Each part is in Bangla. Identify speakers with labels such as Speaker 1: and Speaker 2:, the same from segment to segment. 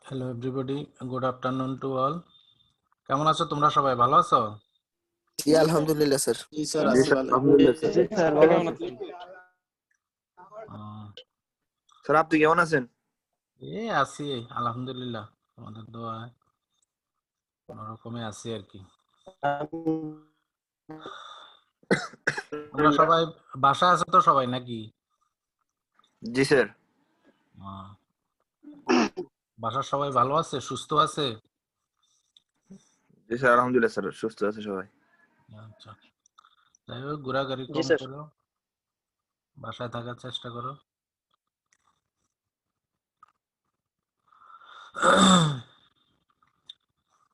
Speaker 1: Hello everybody, good afternoon to all. কেমন আছো তোমরা? সবাই ভালো আছো?
Speaker 2: জি আলহামদুলিল্লাহ স্যার।
Speaker 3: জি স্যার,
Speaker 4: জি
Speaker 3: আছি
Speaker 4: স্যার,
Speaker 3: ভালো।
Speaker 4: আলহামদুলিল্লাহ স্যার।
Speaker 5: জি স্যার, ভালো আছি।
Speaker 4: স্যার আপনি কেমন আছেন?
Speaker 1: এই আছি আলহামদুলিল্লাহ, তোমাদের দোয়ায় কোনো রকমে আছি আর কি। তোমরা সবাই বাসায় আছো তো সবাই নাকি?
Speaker 4: জি স্যার।
Speaker 1: আহ, বাসার সবাই ভালো আছে, সুস্থ আছে?
Speaker 4: জি স্যার, আলহামদুলিল্লাহ স্যার, সুস্থ আছে সবাই।
Speaker 1: আচ্ছা, যাই হোক, ঘোরাঘুরি
Speaker 5: জি
Speaker 1: কম
Speaker 5: স্যার।
Speaker 1: করো, বাসায় থাকার চেষ্টা করো।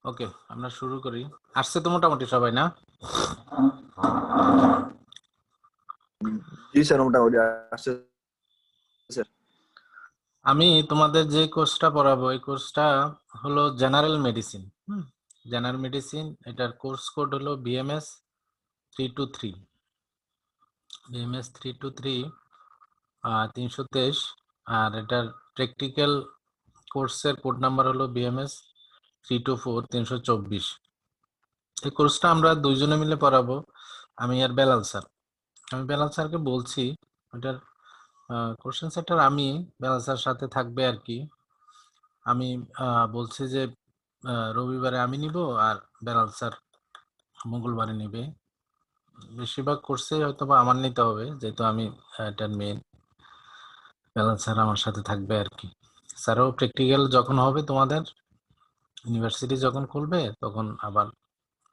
Speaker 1: ওকে, আমরা শুরু করি। আসছে তো মোটামুটি সবাই, না?
Speaker 4: জি স্যার, মোটামুটি আসছে স্যার।
Speaker 1: আমি তোমাদের যে কোর্সটা পড়াবো এই কোর্সটা হলো জেনারেল মেডিসিন। জেনারেল মেডিসিন, এটার কোর্স কোড হলো বিএমএস 323। বিএমএস 323 323। আর এটার প্র্যাকটিক্যাল কোর্সের কোড নাম্বার হলো বিএমএস 324 324। এই কোর্সটা আমরা দুইজনে মিলে পড়াবো, আমি আর বেলাল স্যার। আমি বেলাল স্যারকে বলছি এটার কোশ্চেন সেন্টার আমি বেলাল স্যার সাথে থাকবে আর কি। আমি বলছি যে রবিবারে আমি নিব আর বেলাল স্যার মঙ্গলবারে নিবে। বেশিরভাগ কোর্সে হয়তো বা আমার নিতে হবে, যেহেতু আমি এটার মেন। বেলাল স্যার আমার সাথে থাকবে আর কি। স্যারও প্র্যাকটিক্যাল যখন হবে, তোমাদের ইউনিভার্সিটি যখন খুলবে তখন আবার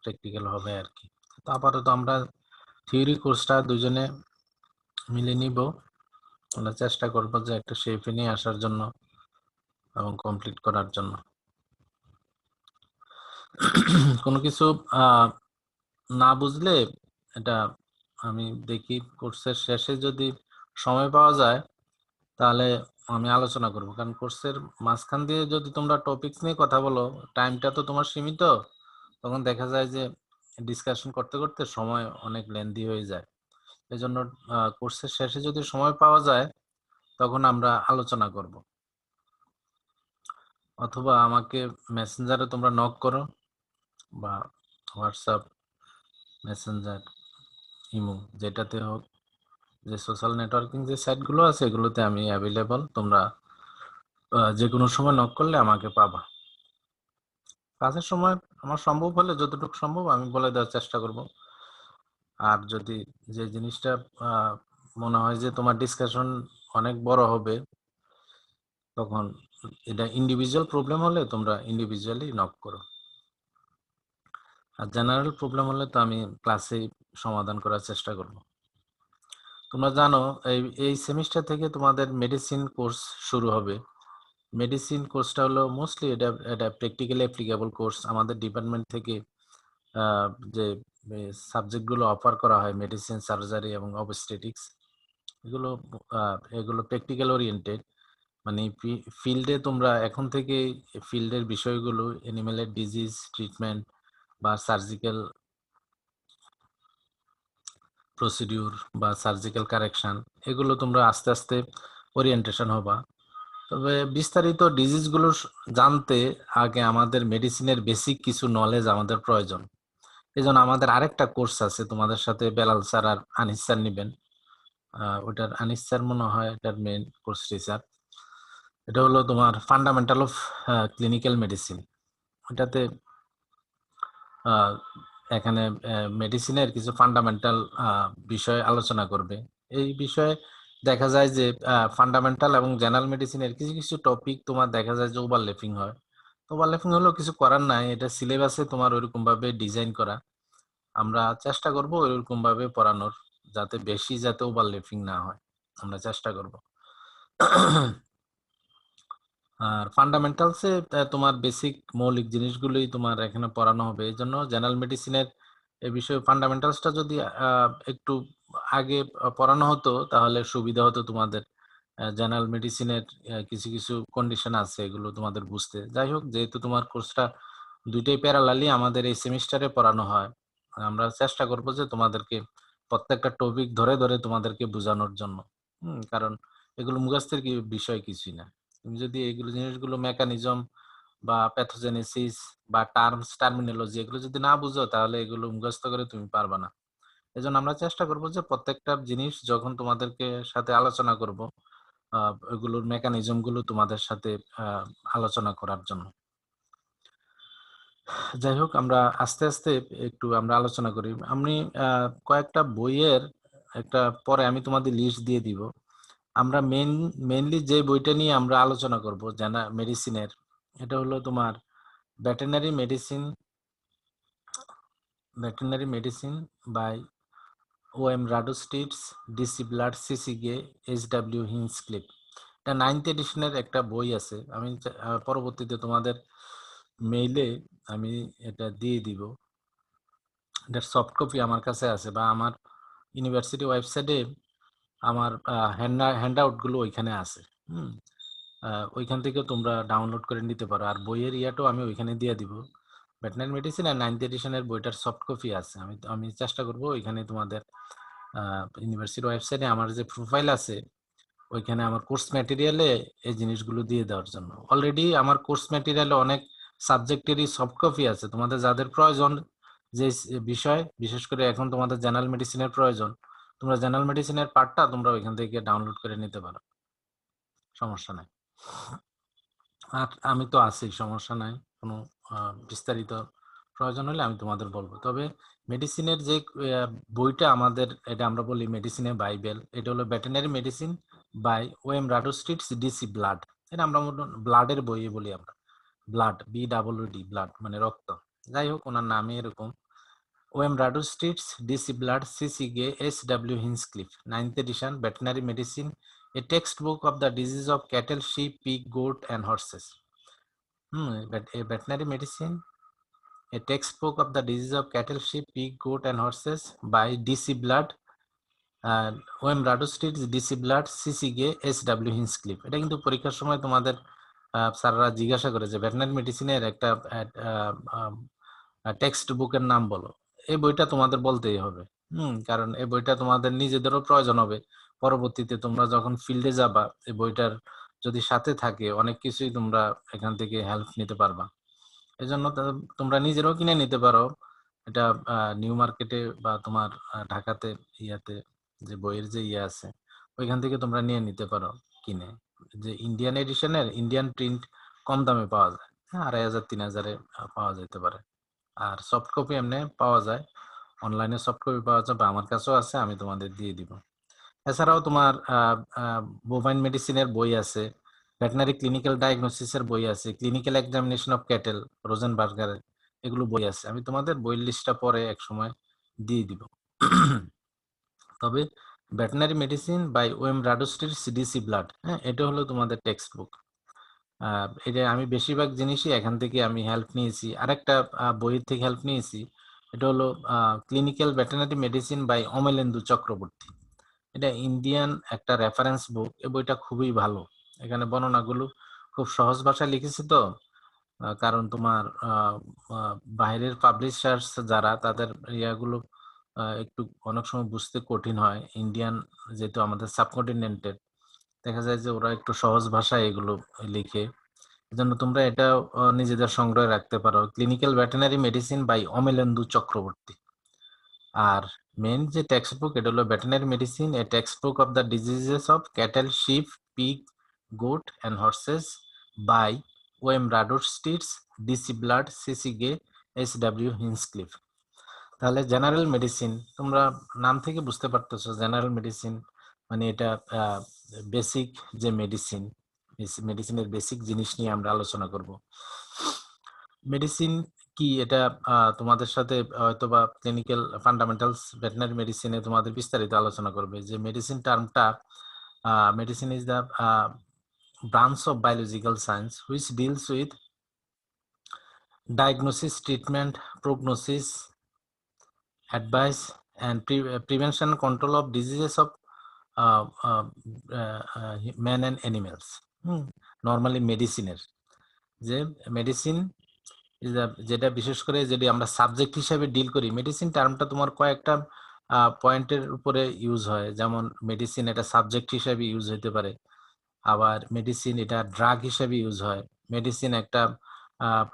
Speaker 1: প্র্যাকটিক্যাল হবে আর কি। তো আপাতত আমরা থিওরি কোর্সটা দুজনে মিলে নিব। আমরা চেষ্টা করবো যে একটা শেপে নিয়ে আসার জন্য এবং কমপ্লিট করার জন্য। কোনো কিছু না বুঝলে এটা আমি দেখি কোর্সের শেষে যদি সময় পাওয়া যায় তাহলে আমি আলোচনা করব, কারণ কোর্সের মাঝখান দিয়ে যদি তোমরা টপিকস নিয়ে কথা বলো, টাইমটা তো তোমার সীমিত, তখন দেখা যায় যে ডিসকাশন করতে করতে সময় অনেক লেন্দি হয়ে যায়। এজন্য কোর্সের শেষে যদি সময় পাওয়া যায় তখন আমরা আলোচনা করব, অথবা আমাকে মেসেঞ্জারে তোমরা নক করো বা হোয়াটসঅ্যাপ, মেসেঞ্জার, ইমো, যেটাতে হোক, যে সোশ্যাল নেটওয়ার্কিং যে সাইটগুলো আছে এগুলোতে আমি অ্যাভেলেবল। তোমরা যে কোনো সময় নক করলে আমাকে পাবা। কাজের সময় আমার সম্ভব হলে যতটুকু সম্ভব আমি বলে দেওয়ার চেষ্টা করব। আর যদি যে জিনিসটা মনে হয় যে তোমার ডিসকাশন অনেক বড় হবে, তখন এটা ইন্ডিভিজুয়াল প্রবলেম হলে তোমরা ইন্ডিভিজুয়ালি নক করো। আর জেনারেল প্রবলেম হলে তো আমি ক্লাসেই সমাধান করার চেষ্টা করব। তোমরা জানো এই সেমিস্টার থেকে তোমাদের মেডিসিন কোর্স শুরু হবে। মেডিসিন কোর্সটা হলো মোস্টলি এটা প্র্যাকটিক্যালি অ্যাপ্লিকেবল কোর্স। আমাদের ডিপার্টমেন্ট থেকে যে সাবজেক্টগুলো অফার করা হয়, মেডিসিন, সার্জারি এবং অবস্টেটিক্স, এগুলো এগুলো প্র্যাকটিক্যাল ওরিয়েন্টেড। মানে ফিল্ডে তোমরা এখন থেকে ফিল্ডের বিষয়গুলো, অ্যানিমেলের ডিজিজ ট্রিটমেন্ট বা সার্জিক্যাল প্রসিডিউর বা সার্জিক্যাল কারেকশন, এগুলো তোমরা আস্তে আস্তে ওরিয়েন্টেশন হবা। তবে বিস্তারিত ডিজিজগুলো জানতে আগে আমাদের মেডিসিনের বেসিক কিছু নলেজ আমাদের প্রয়োজন। এই জন্য আমাদের আরেকটা কোর্স আছে, তোমাদের সাথে বেলাল স্যার আর আনিস স্যার নিবেন। ওটার আনিস স্যার মনে হয় এটার মেন কোর্স টিচার। এটা হলো তোমার ফান্ডামেন্টাল অফ ক্লিনিক্যাল মেডিসিন। এটাতে এখানে মেডিসিনের কিছু ফান্ডামেন্টাল বিষয় আলোচনা করবে। এই বিষয়ে দেখা যায় যে ফান্ডামেন্টাল এবং জেনারেল মেডিসিনের কিছু কিছু টপিক তোমার দেখা যায় যে ওভারল্যাপিং হয়। ওভারল্যাপিং হলেও কিছু করার নাই, এটা সিলেবাসে তোমার ওইরকম ভাবে ডিজাইন করা। আমরা চেষ্টা করব ওইরকম ভাবে পড়ানোর, যাতে বেশি যাতে ওভারল্যাপিং না হয়, আমরা চেষ্টা করব। আর ফান্ডামেন্টালসে তোমার বেসিক মৌলিক জিনিসগুলোই তোমার এখানে পড়ানো হবে। এই জন্য জেনারেল মেডিসিনের এই বিষয়ে ফান্ডামেন্টালসটা যদি একটু আগে পড়ানো হতো তাহলে সুবিধা হতো তোমাদের। জেনারেল মেডিসিনের কিছু কিছু কন্ডিশন আছে, এগুলো তোমাদের বুঝতে। যাই হোক, যেহেতু তোমার কোর্সটা দুইটাই প্যারালালি আমাদের এই সেমিস্টারে পড়ানো হয়, আমরা চেষ্টা করব যে তোমাদেরকে প্রত্যেকটা টপিক ধরে ধরে তোমাদেরকে বোঝানোর জন্য। কারণ এগুলো মুখস্থের বিষয় কিছুই না। তুমি যদি এইগুলো জিনিসগুলো মেকানিজম বা প্যাথোজেনেসিস বা টার্মিনোলজি এগুলো যদি না বুঝো তাহলে এগুলো মুখস্থ করে তুমি পারবা না। এজন্য আমরা চেষ্টা করব যে প্রত্যেকটা জিনিস যখন তোমাদেরকে সাথে আলোচনা করব এগুলোর মেকানিজম গুলো তোমাদের সাথে আলোচনা করার জন্য। যাই হোক, আমরা আস্তে আস্তে একটু আমরা আলোচনা করি। আমি কয়েকটা বইয়ের একটা পরে আমি তোমাদের লিস্ট দিয়ে দিব। আমরা মেইনলি যে বইটা নিয়ে আমরা আলোচনা করব মেডিসিনের, এটা হলো তোমার veterinary medicine by O.M. Radosticks, D.C. Blood, C.C. Gay, H.W. Hinchcliffe। এটা 9th এডিশনের একটা বই আছে। আমি পরবর্তীতে তোমাদের মেইলে আমি এটা দিয়ে দিব। এটার সফট কপি আমার কাছে আছে, বা আমার ইউনিভার্সিটি ওয়েবসাইটে আমার হ্যান্ড আউটগুলো ওইখানে আছে। ওইখান থেকে তোমরা ডাউনলোড করে নিতে পারো। আর বইয়ের ইয়াটাও আমি ওইখানে দিয়ে দিব। ভেটেরিনারি মেডিসিন আর 9th এডিশনের বইটার সফট কপি আছে। আমি চেষ্টা করব ওইখানে তোমাদের ইউনিভার্সিটি ওয়েবসাইটে আমার যে প্রোফাইল আছে ওইখানে আমার কোর্স ম্যাটেরিয়ালে এই জিনিসগুলো দিয়ে দেওয়ার জন্য। অলরেডি আমার কোর্স ম্যাটেরিয়ালে অনেক সাবজেক্টেরই সফট কপি আছে। তোমাদের যাদের প্রয়োজন যে বিষয়, বিশেষ করে এখন তোমাদের জেনারেল মেডিসিনের প্রয়োজন, তোমরা জেনারেল মেডিসিনের পার্টটা তোমরা ওইখান থেকে ডাউনলোড করে নিতে পারো, সমস্যা নাই। আর আমি তো আছি, সমস্যা নাই। কোনো বিস্তারিত প্রয়োজন হলে আমি তোমাদের বলবো। তবে মেডিসিনের যে বইটা আমাদের, এটা আমরা বলি মেডিসিনের বাইবেল, এটা হলো veterinary medicine by O.M. Radosticks, D.C. Blood. এটা আমরা ব্লাডের বই বলি আমরা, ব্লাড, BWD, ব্লাড মানে রক্ত। যাই হোক, ওনার নামে এরকম। O.M. Radosticks, D.C. Blood, C.C. Gay, H.W. Hinchcliffe, 9th edition, Veterinary Medicine, a textbook of the disease of cattle, sheep, pig, goat, and horses. But a veterinary medicine, a textbook of the disease of cattle, sheep, pig, goat, and horses by D.C. Blood, O.M. Radosticks, D.C. Blood, C.C. Gay, H.W. Hinchcliffe। এটা কিন্তু পরীক্ষার সময় তোমাদের স্যাররা জিজ্ঞাসা করে যে ভেটেরিনারি মেডিসিনের একটা টেক্সট বুকের নাম বলো। এই বইটা তোমাদের বলতেই হবে। কারণ এই বইটা তোমাদের নিজেদেরও প্রয়োজন হবে। পরবর্তীতে তোমরা যখন ফিল্ডে যাবা, এই বইটার যদি সাথে থাকে অনেক কিছুই তোমরা এখান থেকে হেল্প নিতে পারবা। এজন্য তোমরা নিজেরাও কিনে নিতে পারো। এটা নিউ মার্কেটে বা তোমার ঢাকাতে ইয়াতে যে বইয়ের যে ইয়ে আছে ওইখান থেকে তোমরা নিয়ে নিতে পারো কিনে। যে ইন্ডিয়ান এডিশনের ইন্ডিয়ান প্রিন্ট কম দামে পাওয়া যায়, 2500-3000-এ পাওয়া যেতে পারে। আর সফট কপি এমনি পাওয়া যায়, অনলাইনে সফট কপি পাওয়া যায়, বা আমার কাছেও আছে, আমি তোমাদের দিয়ে দিব। এছাড়াও তোমার বোভাইন মেডিসিনের বই আছে, ভেটেরিনারি ক্লিনিক্যাল ডায়াগনোসিসের বই আছে, ক্লিনিক্যাল এক্সামিনেশন অফ ক্যাটেল, রোজেনবার্গারের, এগুলো বই আছে। আমি তোমাদের বইয়ের লিস্টটা পরে এক সময় দিয়ে দিব। তবে veterinary medicine by O.M. Radosticks, D.C. Blood, হ্যাঁ, এটা হলো তোমাদের টেক্সট বুক। এটা আমি বেশিরভাগ জিনিসই এখান থেকে আমি হেল্প নিয়েছি। আরেকটা বইয়ের থেকে হেল্প নিয়েছি, এটা হলো clinical veterinary medicine by Amalendu Chakraborty. এটা ইন্ডিয়ান একটা রেফারেন্স বুক। এই বইটা খুবই ভালো। এখানে বর্ণনাগুলো খুব সহজ ভাষায় লিখেছি তো, কারণ তোমার বাইরের পাবলিশার্স যারা, তাদের ইয়াগুলো একটু অনেক সময় বুঝতে কঠিন হয়। ইন্ডিয়ান যেহেতু আমাদের সাবকন্টিনেন্টের, দেখা যায় যে ওরা একটু সহজ ভাষায় এগুলো লিখে। এজন্য তোমরা এটা নিজেদের সংগ্রহে রাখতে পারো, clinical veterinary medicine by Amalendu Chakraborty. আর মেন যে টেক্সট বুক, এটা হলো veterinary medicine, a text book of the diseases of cattle, sheep, pig, goat and horses by O.M. Radosticks, D.C. Blood, C.C. Gay, H.W. Hinchcliffe। তাহলে জেনারেল মেডিসিন, তোমরা নাম থেকে বুঝতে পারতেছো জেনারেল মেডিসিন মানে এটা বেসিক যে মেডিসিনের বেসিক জিনিস নিয়ে আমরা আলোচনা করব। মেডিসিন কি, এটা তোমাদের সাথে হয়তোবা ক্লিনিক্যাল ফান্ডামেন্টালস ভেটেরিনারি মেডিসিনে তোমাদের বিস্তারিত আলোচনা করবে। যে মেডিসিন টার্মটা, medicine is the branch of biological science which deals with diagnosis, treatment, prognosis, advice, and prevention and control of diseases of man and animals. Normally মেডিসিনের যে মেডিসিন যেটা বিশেষ করে যদি আমরা সাবজেক্ট হিসেবে ডিল করি, মেডিসিন টার্মটা তোমার কয়েকটা পয়েন্টের উপরে ইউজ হয়। যেমন মেডিসিন এটা সাবজেক্ট হিসেবে ইউজ হতে পারে, আবার মেডিসিন এটা ড্রাগ হিসেবে ইউজ হয়, মেডিসিন একটা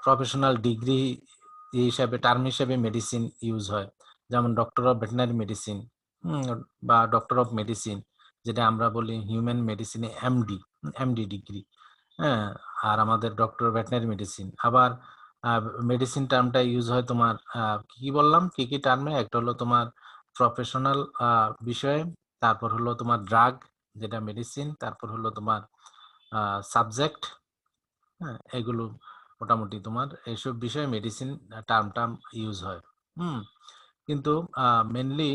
Speaker 1: প্রফেশনাল ডিগ্রি হিসাবে টার্ম হিসাবে মেডিসিন ইউজ হয়, যেমন ডক্টর অফ ভেটেরিনারি মেডিসিন বা ডক্টর অফ মেডিসিন, যেটা আমরা বলি হিউম্যান মেডিসিনে এমডি ডিগ্রি। হ্যাঁ, আর আমাদের ডক্টর ভেটেরিনারি মেডিসিন। আবার মেডিসিন টার্মটা ইউজ হয় তোমার কি বললাম, কি কি টার্মে? একটা হলো তোমার প্রফেশনাল বিষয়ে, তারপর হলো তোমার ড্রাগ যেটা মেডিসিন, তারপর হলো তোমার সাবজেক্ট। হ্যাঁ, এগুলো মোটামুটি তোমার এইসব বিষয়ে মেডিসিন টার্ম ইউজ হয়। কিন্তু মেনলি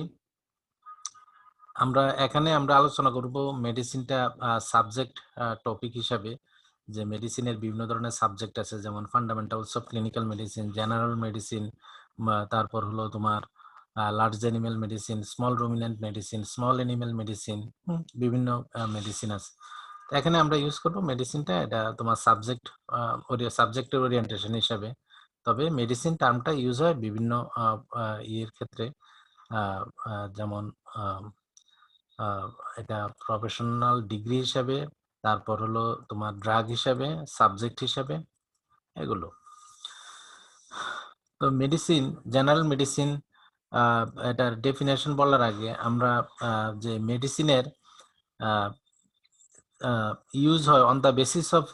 Speaker 1: আমরা আলোচনা করব মেডিসিনটা সাবজেক্ট টপিক হিসাবে, যে মেডিসিনের বিভিন্ন ধরনের সাবজেক্ট আছে, যেমন fundamentals of clinical medicine, general medicine, তারপর হলো তোমার large animal medicine, small ruminant medicine, small animal medicine, বিভিন্ন মেডিসিন আছে। তো এখানে আমরা ইউজ করব মেডিসিনটা, এটা তোমার সাবজেক্টের ওরিয়েন্টেশন হিসাবে। তবে মেডিসিন টার্মটা ইউজ হয় বিভিন্ন ইয়ের ক্ষেত্রে, যেমন এটা প্রফেশনাল ডিগ্রি হিসাবে, তারপর হলো তোমার ড্রাগ হিসাবে, সাবজেক্ট হিসাবে, এগুলো। তো মেডিসিন, জেনারেল মেডিসিন, এটার ডেফিনেশন বলার আগে আমরা যে মেডিসিনের ইউজ হয় on the basis of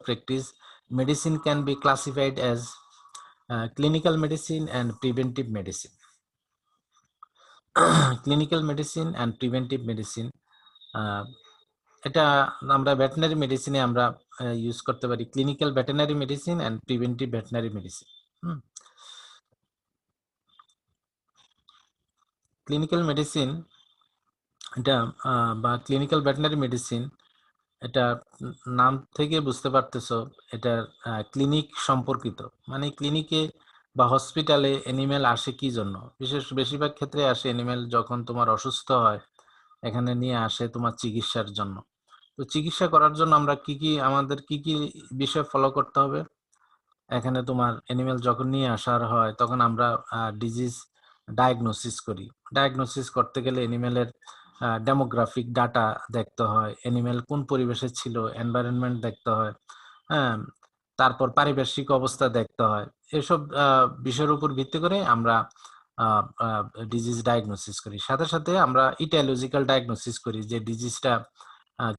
Speaker 1: practice, medicine can be classified as clinical medicine and preventive medicine. Clinical medicine and preventive medicine, এটা আমরা ভেটেরিনারি মেডিসিনে আমরা ইউজ করতে পারি clinical veterinary medicine and preventive veterinary medicine. Clinical medicine এটা বা ক্লিনিক্যাল ভেটেরিনারি মেডিসিন, এটা নাম থেকে বুঝতে পারতেছো এটা ক্লিনিক সম্পর্কিত, মানে ক্লিনিকে বা হসপিটালে অ্যানিমেল আসে কি জন্য? বেশিরভাগ ক্ষেত্রে আসে অ্যানিমেল যখন তোমার অসুস্থ হয়, এখানে নিয়ে আসে তোমার চিকিৎসার জন্য। তো চিকিৎসা করার জন্য আমাদের কি কি বিষয় ফলো করতে হবে? এখানে তোমার অ্যানিমেল যখন নিয়ে আসার হয় তখন আমরা ডিজিজ ডায়াগনোসিস করি। ডায়াগনোসিস করতে গেলে অ্যানিমেলের ডেমোগ্রাফিক ডাটা দেখতে হয়, অ্যানিমেল কোন পরিবেশে ছিল, এনভায়রনমেন্ট দেখতে হয়, হ্যাঁ, তারপর পারিপার্শ্বিক অবস্থা দেখতে হয়। এসব বিষয়ের উপর ভিত্তি করে আমরা ডিজিজ ডায়াগনোসিস করি। সাথে সাথে আমরা ইটিওলজিক্যাল ডায়াগনোসিস করি, যে ডিজিজটা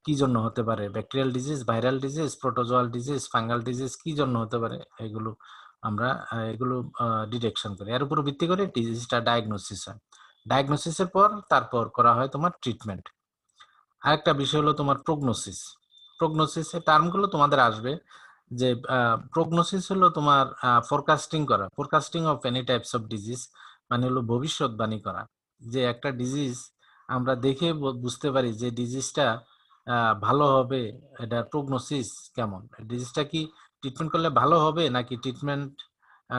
Speaker 1: কি জন্য হতে পারে, bacterial disease, viral disease, protozoal disease, fungal disease, কি জন্য হতে পারে, এগুলো আমরা ডিটেকশন করি। এর উপর ভিত্তি করে ডিজিজটা ডায়াগনোসিস হয়। ডায়াগনোসিসের পর তারপর করা হয় তোমার ট্রিটমেন্ট। আরেকটা বিষয় হলো তোমার প্রগনোসিসের টার্মগুলো তোমাদের আসবে, যে প্রগনোসিস হলো তোমার forecasting of any types of disease, মানে হলো ভবিষ্যৎবাণী করা, যে একটা ডিজিজ আমরা দেখে বুঝতে পারি যে ডিজিজটা ভালো হবে, এটা প্রগনোসিস কেমন, ডিজিজটা কি ট্রিটমেন্ট করলে ভালো হবে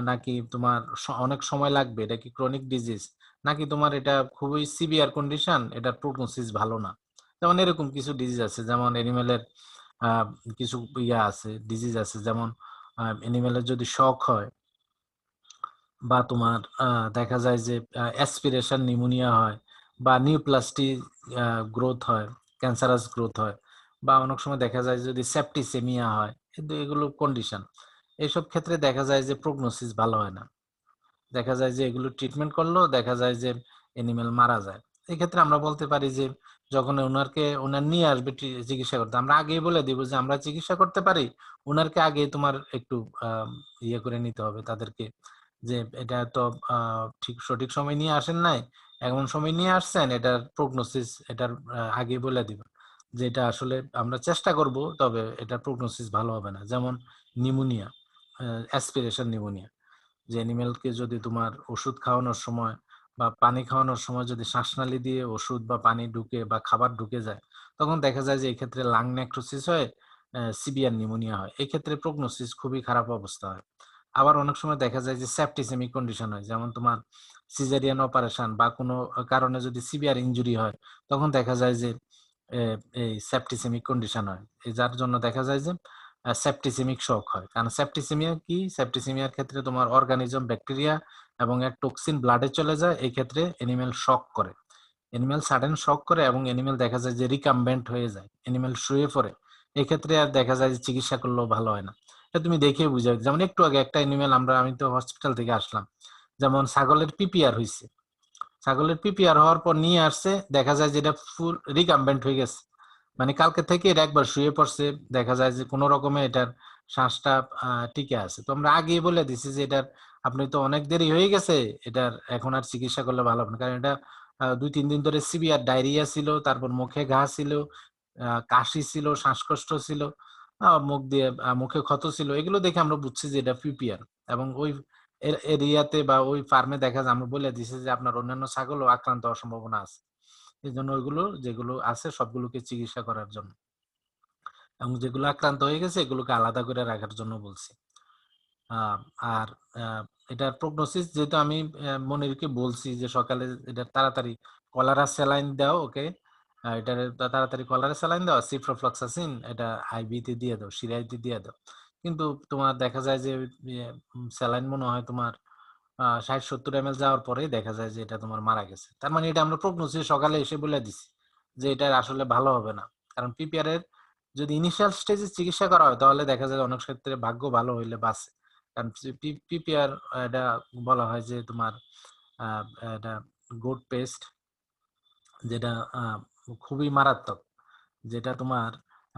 Speaker 1: নাকি তোমার অনেক সময় লাগবে, এটা কি ক্রনিক ডিজিজ, নাকি তোমার এটা খুবই সিভিয়ার কন্ডিশন, এটার প্রগনোসিস ভালো না। যেমন এরকম কিছু ডিজিজ আছে, যেমন এনিমেলের কিছু ডিজিজ আছে, যেমন এনিমেলের যদি শক হয়, বা তোমার দেখা যায় যে অ্যাসপিরেশন নিউমোনিয়া হয়, বা নিউপ্লাস্টি গ্রোথ হয়, ক্যান্সারাস গ্রোথ হয়, বা অনেক সময় দেখা যায় যদি সেপ্টিসেমিয়া হয়, কিন্তু এগুলো কন্ডিশন। এইসব ক্ষেত্রে দেখা যায় যে প্রগনোসিস ভালো হয় না, দেখা যায় যে এগুলো ট্রিটমেন্ট করলেও দেখা যায় যে এনিমেল মারা যায়। এক্ষেত্রে আমরা বলতে পারি যে যখন ওনার নিয়ে আসবে চিকিৎসা করতে, আমরা আগেই বলে দিব যে আমরা চিকিৎসা করতে পারি, ওনারকে আগে তোমার একটু ইয়ে করে নিতে হবে তাদেরকে, যে এটা তো ঠিক সঠিক সময় নিয়ে আসেন নাই, এমন সময় নিয়ে আসছেন, এটার প্রগনোসিস এটার আগে বলে দিব যে এটা আসলে আমরা চেষ্টা করব, তবে এটার প্রগনোসিস ভালো হবে না। যেমন নিউমোনিয়া, অ্যাসপিরেশন নিউমোনিয়া, যে অ্যানিমেলকে যদি তোমার ওষুধ খাওয়ানোর সময় বা পানি খাওয়ানোর সময় যদি শ্বাসনালী দিয়ে ওষুধ বা পানি ঢুকে বা খাবার ঢুকে যায়, তখন দেখা যায় যে এই ক্ষেত্রে লাং নেক্রোসিস হয়, সিভিয়ার নিউমোনিয়া হয়। এই ক্ষেত্রে প্রগনোসিস খুবই খারাপ অবস্থা হয়। আবার অনেক সময় দেখা যায় যে সেপ্টিসেমিক কন্ডিশন হয়, যেমন তোমার সিজারিয়ান অপারেশন বা কোনো কারণে যদি সিভিয়ার ইনজুরি হয়, তখন দেখা যায় যে এই সেপ্টিসেমিক কন্ডিশন হয়, যার জন্য দেখা যায় যে সেপ্টিসেমিক শক হয়। কারণ সেপ্টিসেমিয়ার ক্ষেত্রে তোমার অর্গানিজম, ব্যাকটেরিয়া এবং এর টক্সিন ব্লাডে চলে যায়, এই ক্ষেত্রে এনিমেল সাডেন শক করে এবং এনিমেল দেখা যায় যে রিকাম্বেন্ট হয়ে যায়, এনিমেল শুয়ে পড়ে, এক্ষেত্রে আর দেখা যায় যে চিকিৎসা করলেও ভালো হয় না। এটা তুমি দেখেই বুঝা, যেমন একটু আগে একটা অ্যানিমেল আমি তো হসপিটাল থেকে আসলাম, যেমন ছাগলের পিপিআর হয়েছে, ছাগলের পিপিআর হওয়ার পর নিয়ে আসছে, দেখা যায় যে এটা ফুল রিকাম্বেন্ট হয়ে গেছে, মানে কালকে থেকে এটা একবার শুয়ে পড়ছে, দেখা যায় যে কোনো রকমে এটার শ্বাসটা টিকে আছে। তো আমরা আগেই বলে দিছি যে এটার আপনি তো অনেক দেরি হয়ে গেছে, এটার এখন আর চিকিৎসা করলে ভালো হবে না, কারণ এটা 2-3 দিন ধরে সিভিয়ার ডায়রিয়া ছিল, তারপর মুখে ঘা ছিল, কাশি ছিল, শ্বাসকষ্ট ছিল, মুখ দিয়ে মুখে ক্ষত ছিল, এগুলো দেখে আমরা বুঝছি যে এটা পিপিআর। এবং ওই এরিয়াতে বা ওই ফার্মে দেখা যায় আমরা বলে দিছি যে আপনার অন্যান্য ছাগলও আক্রান্ত হওয়ার সম্ভাবনা আছে, এই জন্য ওইগুলো যেগুলো আছে সবগুলোকে চিকিৎসা করার জন্য, এবং যেগুলো আক্রান্ত হয়ে গেছে এগুলোকে আলাদা করে রাখার জন্য বলছি। আর এটার প্রগনোসিস যেহেতু আমি মনিরকে বলছি যে সকালে এটা তাড়াতাড়ি কলারা স্যালাইন দাও ওকে, এটা তাড়াতাড়ি কলারা স্যালাইন দাও, সিপ্রোফ্লক্সাসিন এটা আইভি তে দিয়ে দাও, সিরাইতে দিয়ে দাও। কিন্তু তোমার দেখা যায় যে স্যালাইন মনে হয় তোমার 60-70 ml যাওয়ার পরেই দেখা যায় যে এটা তোমার মারা গেছে। তার মানে এটা আমরা প্রগনোসিস সকালে এসে বলে দিছি যে এটা আসলে ভালো হবে না, কারণ পিপিআর এর যদি ইনিশিয়াল স্টেজে চিকিৎসা করা হয় তাহলে দেখা যায় অনেক ক্ষেত্রে ভাগ্য ভালো হইলে বাঁচে, কারণ পিপিআর এটা বলা হয় যে তোমার আহ, এটা গোট পেস্ট, যেটা খুবই মারাত্মক, যেটা তোমার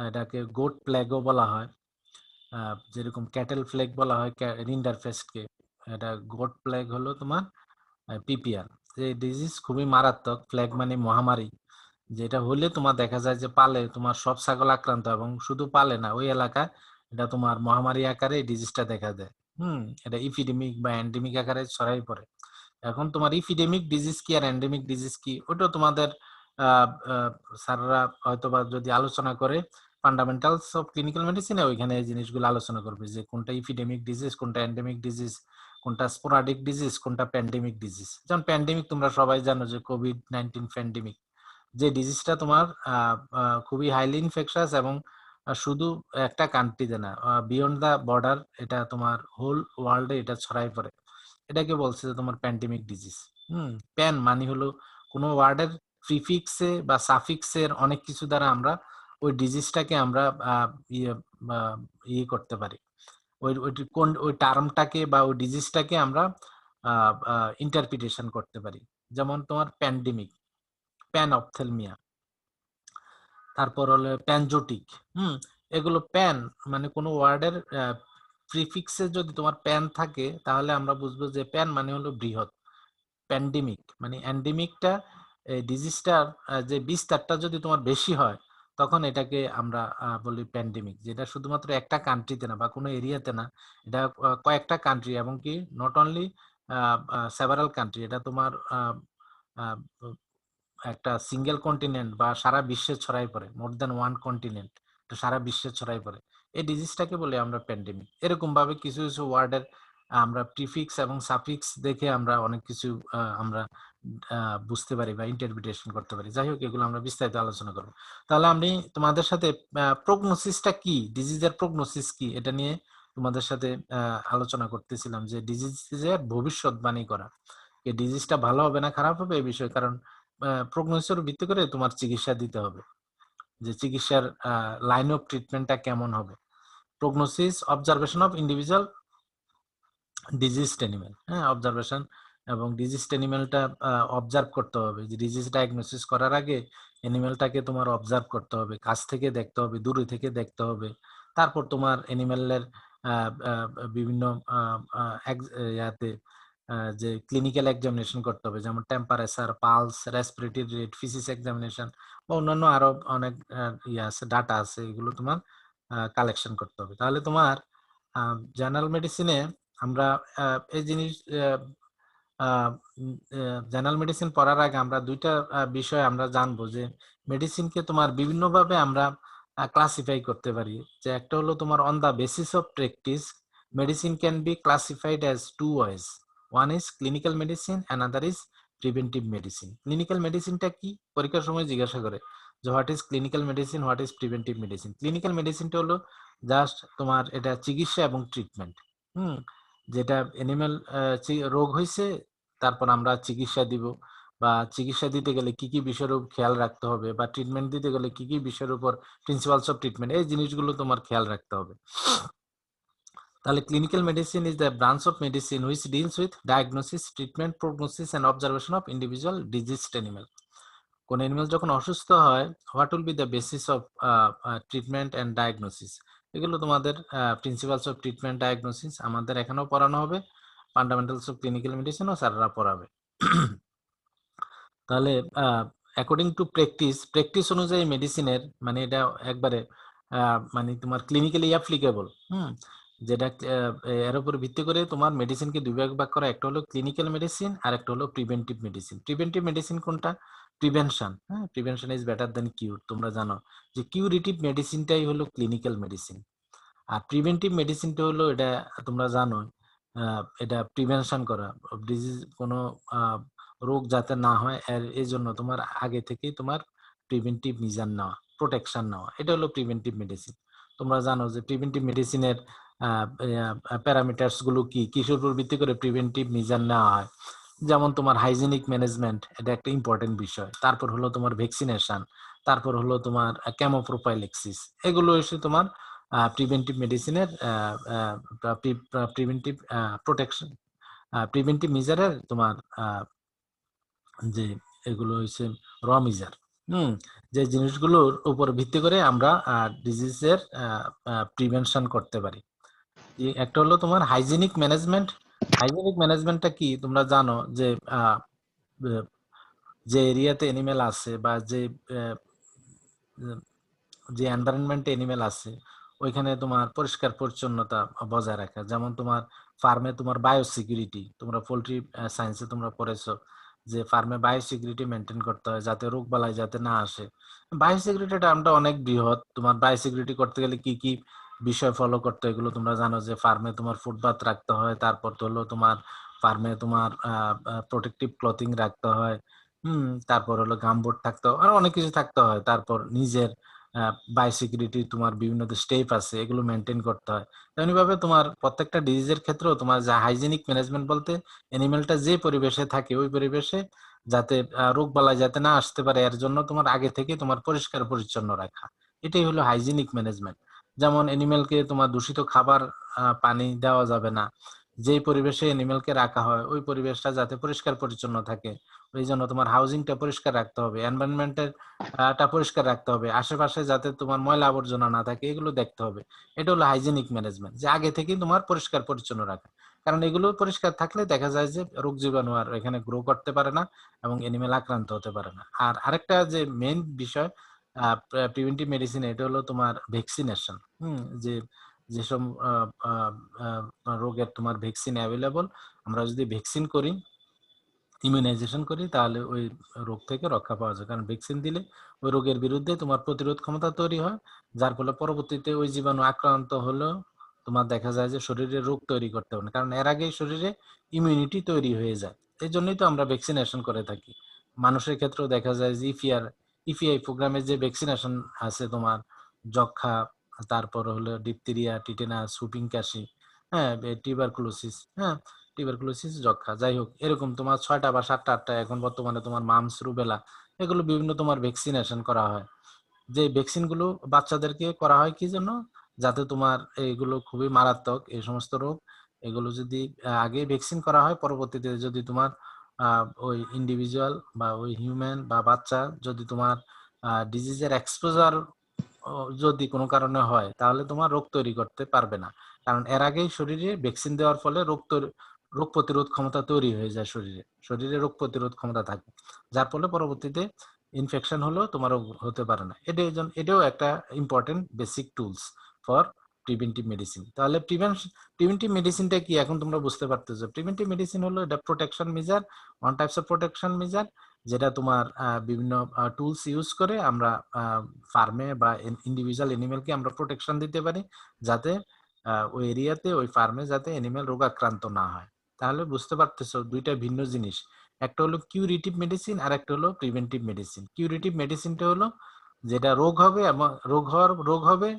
Speaker 1: এটাকে গোট প্লেগও বলা হয়, যেরকম ক্যাটেল ফ্লেগ বলা হয় রিন্ডারপেস্টকে, এটা গোট প্লেগ হলো তোমার পিপিআর। এই ডিজিজ খুবই মারাত্মক, ফ্লেগ মানে মহামারী, যেটা হলে তোমার দেখা যায় যে পালে তোমার সব ছাগল আক্রান্ত, এবং শুধু পালে না ওই এলাকায় এটা তোমার মহামারী আকারে এই ডিজিজটা দেখা দেয়। এটা ইপিডেমিক বা এন্ডেমিক আকারে ছড়াই পড়ে। এখন তোমার ইপিডেমিক ডিজিজ কি আর এন্ডেমিক ডিজিজ কি ওটা তোমাদের স্যাররা হয়তোবা যদি আলোচনা করে ফান্ডামেন্টালস অফ ক্লিনিক্যাল মেডিসিনে ওইখানে এই জিনিসগুলো আলোচনা করবে যে কোনটা ইপিডেমিক ডিজিজ, কোনটা এন্ডেমিক ডিজিজ, কোনটা স্পোরাডিক ডিজিজ, কোনটা প্যান্ডেমিক ডিজিজ। যেমন প্যান্ডেমিক তোমরা সবাই জানো যে কোভিড-19 প্যান্ডেমিক, যে ডিজিজটা তোমার খুবই হাইলি ইনফেকশাস, এবং শুধু একটা কান্ট্রিতে না, বিয়ন্ড দা বর্ডার এটা তোমার হোল ওয়ার্ল্ডে এটা ছড়াই পড়ে, এটাকে বলছে যে তোমার প্যান্ডেমিক ডিজিজ। প্যান মানে হলো কোনো ওয়ার্ডের প্রিফিক্সে বা সাফিক্সের অনেক কিছু দ্বারা আমরা ওই ডিজিজটাকে আমরা ইয়ে ইয়ে করতে পারি, ওই টার্মটাকে বা ওই ডিজিজটাকে আমরা ইন্টারপ্রিটেশন করতে পারি। যেমন তোমার প্যান্ডেমিক, প্যান অপথেলমিয়া, তারপর হলো প্যানজোটিক। এগুলো প্যান মানে কোনো ওয়ার্ডের প্রিফিক্সে যদি তোমার প্যান থাকে তাহলে আমরা বুঝবো যে প্যান মানে হলো বৃহৎ। প্যান্ডেমিক মানে এন্ডেমিকটা, ডিজিজটার যে বিস্তারটা যদি তোমার বেশি হয় তখন এটাকে আমরা বলি প্যান্ডেমিক, যেটা শুধুমাত্র একটা কান্ট্রিতে না বা কোনো এরিয়াতে না, এটা কয়েকটা কান্ট্রি, এবং কি নট অনলি সেভারাল কান্ট্রি, এটা তোমার একটা সিঙ্গেল কন্টিনেন্ট বা সারা বিশ্বে ছড়াই পড়ে, মোর দ্যান ওয়ান কন্টিনেন্ট, এটা সারা বিশ্বে ছড়াই পড়ে। এই ডিজিজটাকে বলে আমরা প্যান্ডেমিক। এরকম ভাবে কিছু কিছু ওয়ার্ডের আমরা প্রিফিক্স এবং সাফিক্স দেখে আমরা অনেক কিছু আমরা বুঝতে পারি বা ইন্টারপ্রিটেশন করতে পারি। যাই হোক, এগুলো আমরা বিস্তারিত আলোচনা করবো। তাহলে আমি তোমাদের সাথে প্রগনোসিসটা কি, ডিজিজের প্রগনোসিস কি, এটা নিয়ে তোমাদের সাথে আলোচনা করতেছিলাম, যে ডিজিজের ভবিষ্যৎবাণী করা, এই ডিজিজটা ভালো হবে না খারাপ হবে এই বিষয়ে, কারণ প্রগনোসিসের ভিত্তি করে তোমার চিকিৎসা দিতে হবে, যে চিকিৎসার লাইন অফ ট্রিটমেন্টটা কেমন হবে। Prognosis, observation of individual diseased animal, হ্যাঁ, অবজারভেশন এবং ডিজিজড অ্যানিমেলটা অবজার্ভ করতে হবে, যে ডিজিজ ডায়াগনোসিস করার আগে অ্যানিমেলটাকে তোমার অবজার্ভ করতে হবে, কাছ থেকে দেখতে হবে, দূরে থেকে দেখতে হবে, তারপর তোমার অ্যানিমেলের বিভিন্ন ইয়াতে যে ক্লিনিক্যাল এক্সামিনেশন করতে হবে, যেমন temperature, pulse, respiratory rate, faeces examination বা অন্যান্য আরো অনেক ইয়ে আছে, ডাটা আছে, এগুলো তোমার কালেকশন করতে হবে। তাহলে তোমার জেনারেল মেডিসিনে আমরা এই জিনিস জেনারেল মেডিসিন পড়ার আগে আমরা দুইটা বিষয় আমরা জানবো, যে মেডিসিনকে তোমার বিভিন্নভাবে আমরা ক্লাসিফাই করতে পারি। যে একটা হলো তোমার on the basis of practice, medicine can be classified as two ways, one is clinical medicine, another is preventive medicine. Clinical মেডিসিনটা কি পরীক্ষার সময় জিজ্ঞাসা করে যে what is clinical medicine, what is preventive medicine. Clinical মেডিসিনটা হলো জাস্ট তোমার এটা চিকিৎসা এবং ট্রিটমেন্ট। যেটা এনিম্যাল রোগ হয়েছে, তারপর আমরা চিকিৎসা দিব, বা চিকিৎসা দিতে গেলে কি কি বিষয়ের উপর খেয়াল রাখতে হবে, বা ট্রিটমেন্ট দিতে গেলে কি কি বিষয়ের উপর, প্রিন্সিপালস অফ ট্রিটমেন্ট, এই জিনিসগুলো তোমার খেয়াল রাখতে হবে। তাহলে clinical medicine is the branch of medicine which deals with diagnosis, treatment, prognosis and observation of individual diseased animal. কোন অ্যানিমাল যখন অসুস্থ হয়, what will be the basis of treatment and diagnosis, এগুলো তোমাদের প্রিন্সিপালস অফ ট্রিটমেন্ট ডায়াগনোসিস আমাদের এখানেও পড়ানো হবে, ফান্ডামেন্টালস অফ ক্লিনিক্যাল মেডিসিনও স্যাররা পড়াবে। তাহলে অ্যাকর্ডিং টু প্র্যাকটিস অনুযায়ী মেডিসিনের মানে এটা একবারে মানে তোমার ক্লিনিক্যালি অ্যাপ্লিকেবল, যেটা এর উপর ভিত্তি করে তোমার মেডিসিনকে দুই ভাগ করা, একটা হলো ক্লিনিক্যাল মেডিসিন আর একটা হলো প্রিভেন্টিভ মেডিসিন। প্রিভেন্টিভ মেডিসিন কোনটা? প্রিভেনশন। হ্যাঁ, প্রিভেনশন ইজ বেটার দেন কিউর। তোমরা জানো যে কিউরেটিভ মেডিসিনটাই হলো ক্লিনিক্যাল মেডিসিন, আর প্রিভেন্টিভ মেডিসিনটা হলো এটা তোমরা জানো এটা প্রিভেনশন করা, ডিজিজ কোনো রোগ যাতে না হয় এই জন্য তোমার আগে থেকেই তোমার প্রিভেন্টিভ মেজার নেওয়া, প্রোটেকশন নেওয়া, এটা হলো প্রিভেন্টিভ মেডিসিন। তোমরা জানো যে প্রিভেন্টিভ মেডিসিনের প্যারামিটারস গুলো কি, কিসের উপর ভিত্তি করে প্রিভেন্টিভ মেজার নেওয়া হয়। যেমন তোমার হাইজিনিক ম্যানেজমেন্ট, এটা একটা ইম্পর্টেন্ট বিষয়। তারপর হলো তোমার ভ্যাকসিনেশন, তারপর হলো তোমার কেমোপ্রোফাইলেক্সিস, এগুলো হচ্ছে তোমার প্রিভেন্টিভ মেডিসিনের প্রিভেন্টিভ প্রোটেকশন, প্রিভেন্টিভ মেজারের তোমার যে এগুলো হচ্ছে র মেজার, যে জিনিসগুলোর উপর ভিত্তি করে আমরা ডিজিজের প্রিভেনশন করতে পারি। একটা হলো তোমার হাইজিনিক ম্যানেজমেন্ট। হাইজিনিক ম্যানেজমেন্টটা কি তোমরা জানো যে যে এরিয়াতে এনিমেল আছে বা যে এনভায়রনমেন্টে এনিমেল আছে ওইখানে তোমার পরিষ্কার পরিচ্ছন্নতা বজায় রাখা। যেমন তোমার ফার্মে তোমার বায়োসিকিউরিটি, তোমরা পোল্ট্রি সায়েন্সে তোমরা পড়েছো যে ফার্মে বায়োসিকিউরিটি মেনটেন করতে হয় যাতে রোগ বালাই যাতে না আসে। বায়োসিকিউরিটি টার্মটা অনেক বৃহৎ। তোমার বায়োসিকিউরিটি করতে গেলে কি কি বিষয় ফলো করতে হয় এগুলো তোমরা জানো যে ফার্মে তোমার ফুটপাথ রাখতে হয়, তারপর তো হলো তোমার ফার্মে তোমার প্রোটেক্টিভ ক্লথিং রাখতে হয়, তারপর হলো গামবোর্ড থাকতে হয়, আর অনেক কিছু থাকতে হয়। তারপর নিজের বায়োসিকিউরিটি তোমার বিভিন্ন স্টেপ আছে, এগুলো মেনটেন করতে হয়। তেমনিভাবে তোমার প্রত্যেকটা ডিজিজের ক্ষেত্রেও তোমার যা হাইজিনিক ম্যানেজমেন্ট বলতে অ্যানিমেলটা যে পরিবেশে থাকে ওই পরিবেশে যাতে রোগ বালাই যাতে না আসতে পারে এর জন্য তোমার আগে থেকে তোমার পরিষ্কার পরিচ্ছন্ন রাখা, এটাই হলো হাইজিনিক ম্যানেজমেন্ট। যেমন অ্যানিমেলকে তোমার দূষিত খাবার পানি দেওয়া যাবে না, যেই পরিবেশে অ্যানিমেলকে রাখা হয় ওই পরিবেশটা যাতে পরিষ্কার পরিচ্ছন্ন থাকে, ওই জন্য তোমার হাউজিংটা পরিষ্কার রাখতে হবে, এনভায়রনমেন্টের টা পরিষ্কার রাখতে হবে, আশেপাশে যাতে তোমার ময়লা আবর্জনা না থাকে এগুলো দেখতে হবে। এটা হলো হাইজিনিক ম্যানেজমেন্ট, যে আগে থেকেই তোমার পরিষ্কার পরিচ্ছন্ন রাখা। কারণ এগুলো পরিষ্কার থাকলে দেখা যায় যে রোগ জীবাণু আর এখানে গ্রো করতে পারে না এবং এনিমেল আক্রান্ত হতে পারে না। আর আরেকটা যে মেইন বিষয় প্রিভেন্টিভ মেডিসিন, এটা হলো তোমার ভ্যাকসিনেশন। যে যেসব রোগের তোমার ভ্যাকসিন অ্যাভেলেবল, আমরা যদি ভ্যাকসিন করি, ইমিউনাইজেশন করি, তাহলে ওই রোগ থেকে রক্ষা পাওয়া যায়। কারণ ভ্যাকসিন দিলে ওই রোগের বিরুদ্ধে তোমার প্রতিরোধ ক্ষমতা তৈরি হয়, যার ফলে পরবর্তীতে ওই জীবাণু আক্রান্ত হলেও তোমার দেখা যায় যে শরীরে রোগ তৈরি করতে হবে না, কারণ এর আগেই শরীরে ইমিউনিটি তৈরি হয়ে যায়। এই জন্যই তো আমরা ভ্যাকসিনেশন করে থাকি। মানুষের ক্ষেত্রেও দেখা যায় যে ইপিআই প্রোগ্রামে যে ভ্যাকসিনেশন আছে তোমার, যক্ষা, তারপর হলো ডিপথেরিয়া, টিটেনাস, হুপিং কাশি, হ্যাঁ, টিউবারকুলোসিস, হ্যাঁ, টিউবারকুলোসিস, যক্ষা, যাই হোক এরকম তোমার 6টা বা 7টা 8টা এখন বর্তমানে তোমার মামস, রুবেলা, এগুলো বিভিন্ন তোমার ভ্যাকসিনেশন করা হয়। যে ভ্যাকসিন গুলো বাচ্চাদেরকে করা হয় কি জন্য? যাতে তোমার এইগুলো খুবই মারাত্মক এই সমস্ত রোগ, এগুলো যদি আগে ভ্যাকসিন করা হয়, পরবর্তীতে যদি তোমার ওই ইন্ডিভিজুয়াল বা ওই হিউম্যান বা বাচ্চা যদি তোমার ডিজিজের এক্সপোজার যদি কোনো কারণে হয় তাহলে তোমার রোগ তৈরি করতে পারবে না। কারণ এর আগেই শরীরে ভ্যাকসিন দেওয়ার ফলে রোগ প্রতিরোধ ক্ষমতা তৈরি হয়ে যায়, শরীরে রোগ প্রতিরোধ ক্ষমতা থাকে, যার ফলে পরবর্তীতে ইনফেকশন হলেও তোমার রোগ হতে পারে না। এটাও একটা important basic tools for preventive medicine. তাহলে প্রিভেন্টিভ মেডিসিনটা কি এখন তোমরা বুঝতে পারতেছো? প্রিভেন্টিভ মেডিসিন হলো এটা protection measure, one types of protection measure, যেটা তোমার বিভিন্ন টুলস ইউজ করে আমরা ফার্মে বা ইন্ডিভিজুয়াল এনিমেলকে আমরা প্রোটেকশন দিতে পারি, যাতে ওই এরিয়াতে ওই ফার্মে যাতে এনিমেল রোগাক্রান্ত না হয়। তাহলে বুঝতে পারতেছো দুইটা ভিন্ন জিনিস, একটা হলো কিউরেটিভ মেডিসিন আর একটা হলো প্রিভেন্টিভ মেডিসিন। কিউরেটিভ মেডিসিনটা হলো যেটা রোগ হবে এবং রোগ হবে,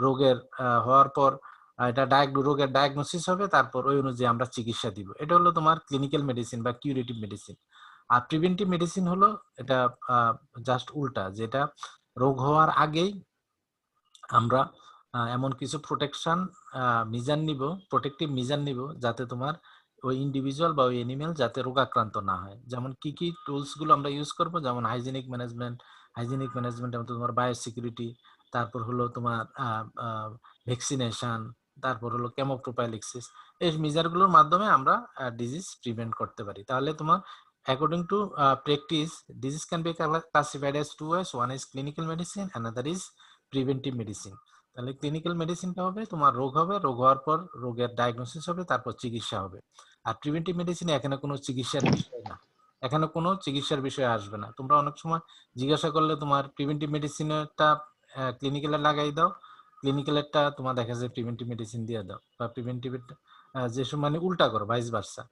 Speaker 1: রোগের হওয়ার পর এটা রোগের ডায়াগনোসিস হবে, তারপর ওই অনুযায়ী আমরা চিকিৎসা দিব, এটা হলো তোমার ক্লিনিক্যাল মেডিসিন বা কিউরেটিভ মেডিসিন। আর প্রিভেন্টিভ মেডিসিন হলো এটা জাস্ট উল্টা, যেটা রোগ হওয়ার আগেই আমরা এমন কিছু প্রোটেকশন মিজান নিব, প্রোটেক্টিভ মিজান নিব, যাতে তোমার ওই ইন্ডিভিজুয়াল বা ওই এনিমেল যাতে রোগাক্রান্ত না হয়। যেমন কি কি টুলস গুলো আমরা ইউজ করব, যেমন হাইজিনিক ম্যানেজমেন্ট তোমার বায়োসিকিউরিটি, তারপর হলো তোমার ভ্যাকসিনেশন, তারপর হলো কেমোপ্রোফাইলিক্সিস। এই মেজারগুলোর মাধ্যমে আমরা ডিজিজ প্রিভেন্ট করতে পারি। তাহলে তোমার according to practice, disease can be classified as two ways. One is clinical medicine, another is preventive medicine. তাহলে ক্লিনিক্যাল মেডিসিনটা হবে তোমার রোগ হবে, রোগ হওয়ার পর রোগের ডায়াগনোসিস হবে, তারপর চিকিৎসা হবে। আর প্রিভেন্টিভ মেডিসিনে এখানে কোনো চিকিৎসার বিষয় না, এখানে কোনো চিকিৎসার বিষয় আসবে না। তোমরা অনেক সময় জিজ্ঞাসা করলে তোমার প্রিভেন্টিভ মেডিসিনটা ক্লিনিক্যালে লাগাই দাও, ক্লিনিক্যালেরটা তোমার দেখা যায় প্রিভেন্টিভ মেডিসিন দিয়ে দাও, বা প্রিভেন্টিভ যেসব মানে উল্টা করো, ভাইস ভার্সা।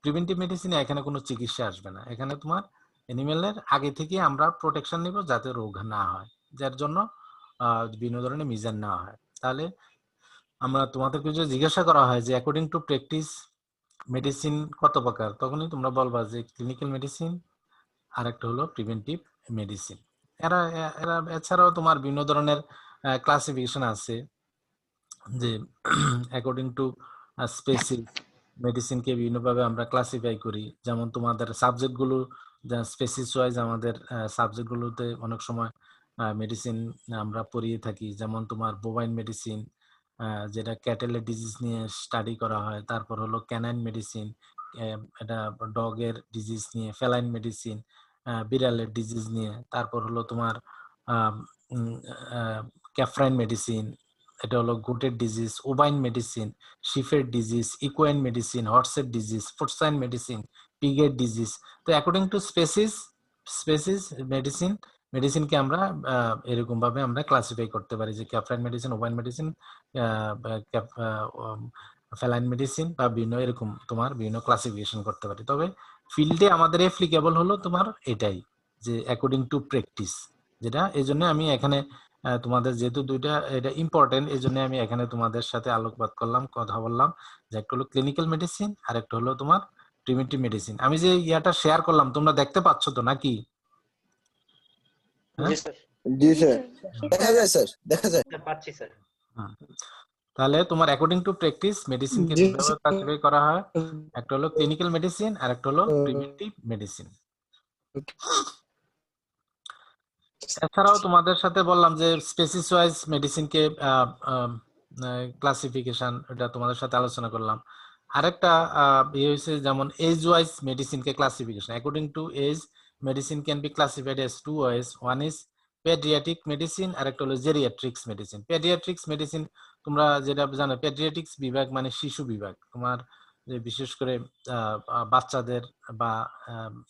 Speaker 1: প্রিভেন্টিভ মেডিসিনে এখানে কোনো চিকিৎসা আসবে না, এখানে তোমার এনিমেলের আগে থেকে আমরা প্রোটেকশন নিব যাতে রোগ না হয়, যার জন্য বিভিন্ন ধরনের মিজান নেওয়া হয়। তাহলে আমরা তোমাদেরকে যদি জিজ্ঞাসা করা হয় যে অ্যাকর্ডিং টু প্র্যাকটিস মেডিসিন কত প্রকার, তখনই তোমরা বলবা যে ক্লিনিক্যাল মেডিসিন আর একটা হলো প্রিভেন্টিভ মেডিসিন। এরা এরা এছাড়াও তোমার বিভিন্ন ধরনের ক্লাসিফিকেশন আছে, যে অ্যাকর্ডিং টু স্পেসিস মেডিসিনকে বিভিন্নভাবে আমরা ক্লাসিফাই করি। যেমন তোমাদের সাবজেক্টগুলো স্পেসিস ওয়াইজ আমাদের সাবজেক্টগুলোতে অনেক সময় মেডিসিন আমরা পড়িয়ে থাকি। যেমন তোমার বোভাইন মেডিসিন, যেটা ক্যাটেলের ডিজিজ নিয়ে স্টাডি করা হয়। তারপর হলো ক্যানাইন মেডিসিন, এটা ডগের ডিজিজ নিয়ে। ফেলাইন মেডিসিন, বিড়ালের ডিজিজ নিয়ে। তারপর হলো তোমার ক্যাফ্রাইন মেডিসিন, এটা হলো গোটের ডিজিজ। ওভাইন মেডিসিন, শিফের ডিজিজ। ইকুয়াইন মেডিসিন, হর্সের ডিজিজ। ফুটসাইন মেডিসিন, পিগের ডিজিজ। তো অ্যাকর্ডিং টু স্পেসিস মেডিসিনকে আমরা এরকম ভাবে আমরা ক্লাসিফাই করতে পারি, যে caprine medicine, ovine medicine, feline medicine, বা বিভিন্ন এরকম তোমার বিভিন্ন ক্লাসিফিকেশন করতে পারি। তবে ফিল্ডে আমাদের অ্যাপ্লিকেবল হলো তোমার এটাই, যে অ্যাকর্ডিং টু প্র্যাকটিস, যেটা এই জন্য আমি এখানে তোমাদের যেহেতু দুইটা এটা ইম্পর্টেন্ট, এই জন্য আমি এখানে তোমাদের সাথে আলোকপাত করলাম, কথা বললাম, যে একটা হলো ক্লিনিক্যাল মেডিসিন আর একটা হলো তোমার প্রিভেন্টিভ মেডিসিন। আমি যে ইয়াটা শেয়ার করলাম তোমরা দেখতে পাচ্ছ তো নাকি?
Speaker 3: জি স্যার,
Speaker 2: জি স্যার, দেখা যায় স্যার, দেখা যায়।
Speaker 3: পাচ্ছি স্যার।
Speaker 1: তাহলে তোমার অ্যাকর্ডিং টু প্র্যাকটিস মেডিসিনকে
Speaker 2: জি
Speaker 1: দুইভাবে ক্লাসিফাই করা হয়, একটা হলো ক্লিনিক্যাল মেডিসিন আর একটা হলো প্রিভেন্টিভ মেডিসিন। এছাড়াও তোমাদের সাথে বললাম যে স্পেসিস ওয়াইজ মেডিসিনকে ক্লাসিফিকেশন, এটা তোমাদের সাথে আলোচনা করলাম। আরেকটা ইয়ে হয়েছে, যেমন এজ ওয়াইজ মেডিসিনকে classification. According to age medicine can be classified as two wise. One is paediatric medicine আর একটা হলো জেরিয়াট্রিক্স মেডিসিন। পেডিয়াট্রিক্স মেডিসিন তোমরা যেটা জানো, পেডিয়াট্রিক্স বিভাগ মানে শিশু বিভাগ। তোমার যে বিশেষ করে বাচ্চাদের বা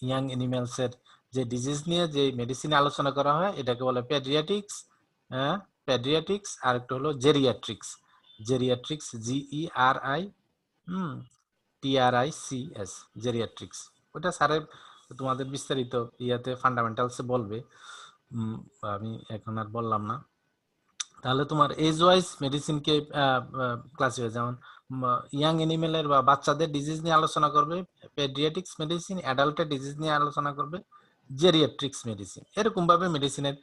Speaker 1: ইয়াং এনিম্যালস এর যে ডিজিজ নিয়ে যে মেডিসিন আলোচনা করা হয় এটাকে বলে পেডিয়াট্রিক্স। পেডিয়াট্রিক্স আর একটা হলো geriatrics. Geriatrics, GERI TRICS, geriatrics. ওটা স্যারের তোমাদের বিস্তারিত ইয়াতে ফান্ডামেন্টালসে বলবে, আমি এখন আর বললাম না। তাহলে তোমার এজ ওয়াইজ মেডিসিনকে ক্লাসিফাই, যেমন ইয়াং এনিমেলের বা বাচ্চাদের ডিজিজ নিয়ে আলোচনা করবে পেডিয়াট্রিক্স মেডিসিন, অ্যাডাল্টের ডিজিজ নিয়ে আলোচনা করবে জেরিয়াট্রিক্স মেডিসিন। এরকম ভাবে মেডিসিনের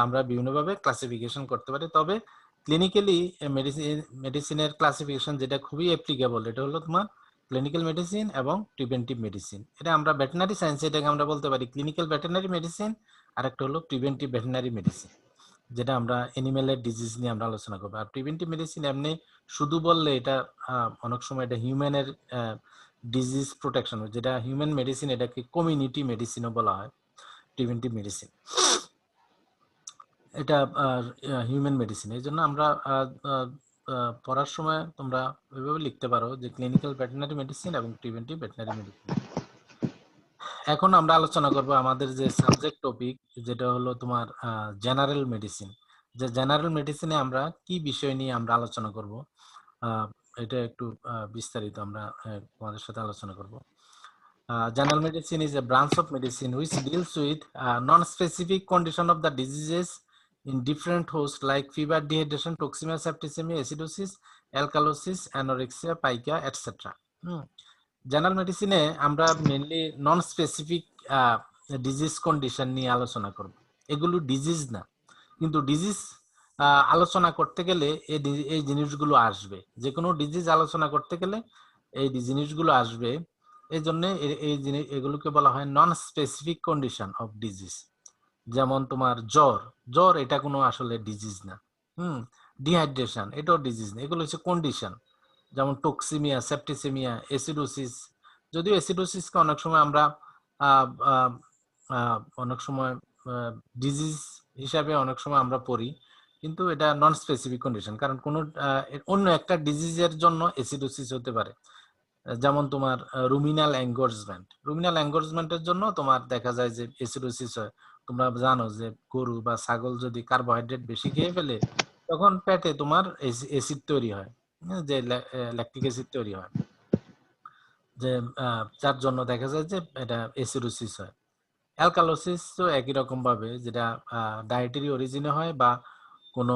Speaker 1: আমরা বিভিন্নভাবে ক্লাসিফিকেশন করতে পারি। তবে ক্লিনিক্যালি মেডিসিনের ক্লাসিফিকেশন যেটা খুবই অ্যাপ্লিকেবল, এটা হলো তোমার ক্লিনিক্যাল মেডিসিন এবং প্রিভেন্টিভ মেডিসিন। এটা আমরা ভেটেরিনারি সায়েন্স, এটাকে আমরা বলতে পারি ক্লিনিক্যাল ভেটেরিনারি মেডিসিন আর একটা হলো প্রিভেন্টিভ ভেটেরিনারি মেডিসিন, যেটা আমরা এনিমেলের ডিজিজ নিয়ে আমরা আলোচনা করবো। আর প্রিভেন্টিভ মেডিসিন এমনি শুধু বললে এটা অনেক সময় এটা হিউম্যানের ডিজিজ প্রোটেকশন, যেটা হিউম্যান মেডিসিন, এটাকে কমিউনিটি মেডিসিনও বলা হয়। প্রিভেন্টিভ মেডিসিন এটা হিউম্যান মেডিসিন। এই জন্য আমরা পড়ার সময় তোমরা ওইভাবে লিখতে পারো যে ক্লিনিক্যাল ভেটেরিনারি মেডিসিন এবং প্রিভেন্টিভ ভেটেরিনারি মেডিসিন। এখন আমরা আলোচনা করব আমাদের যে সাবজেক্ট টপিক, যেটা হলো তোমার জেনারেল মেডিসিন। যে জেনারেল মেডিসিনে আমরা কি বিষয় নিয়ে আমরা আলোচনা করব, এটা একটু বিস্তারিত আমরা তোমাদের সাথে আলোচনা করব। General medicine is a branch of medicine which deals with non-specific condition of the diseases in different hosts like fever, dehydration, toxemia, septicemia, acidosis, alkalosis, anorexia, pica, etc. General মেডিসিনে আমরা mainly non specific disease condition নিয়ে আলোচনা করব। এগুলো ডিজিজ না, কিন্তু ডিজিজ আলোচনা করতে গেলে এই জিনিসগুলো আসবে। যে কোনো ডিজিজ আলোচনা করতে গেলে এই জিনিসগুলো আসবে। এই জন্য এই জিনিস এগুলোকে বলা হয় non specific condition of disease. যেমন তোমার জ্বর, জ্বর এটা কোনো আসলে ডিজিজ না। ডিহাইড্রেশন এটাও ডিজিজ না, এগুলো হচ্ছে কন্ডিশন। যেমন টক্সিমিয়া, সেপ্টিসেমিয়া, এসিডোসিস। যদিও এসিডোসিসকে অনেক সময় আমরা অনেক সময় ডিজিজ হিসাবে অনেক সময় আমরা পড়ি, কিন্তু এটা নন স্পেসিফিক কন্ডিশন। কারণ কোনো অন্য একটা ডিজিজের জন্য এসিডোসিস হতে পারে। যেমন তোমার রুমিনাল এঙ্গোর্জমেন্ট, রুমিনাল এঙ্গোর্জমেন্টের জন্য তোমার দেখা যায় যে এসিডোসিস হয়। তোমরা জানো যে গরু বা ছাগল যদি কার্বোহাইড্রেট বেশি খেয়ে ফেলে, তখন পেটে তোমার অ্যাসিড তৈরি হয়, যে ল্যাকটিক অ্যাসিড তৈরি হয়, যে যার জন্য দেখা যায় যে এটা এসিডোসিস হয়। অ্যালকালোসিস তো একই রকম ভাবে, যেটা ডায়েটারি অরিজিনে হয় বা কোনো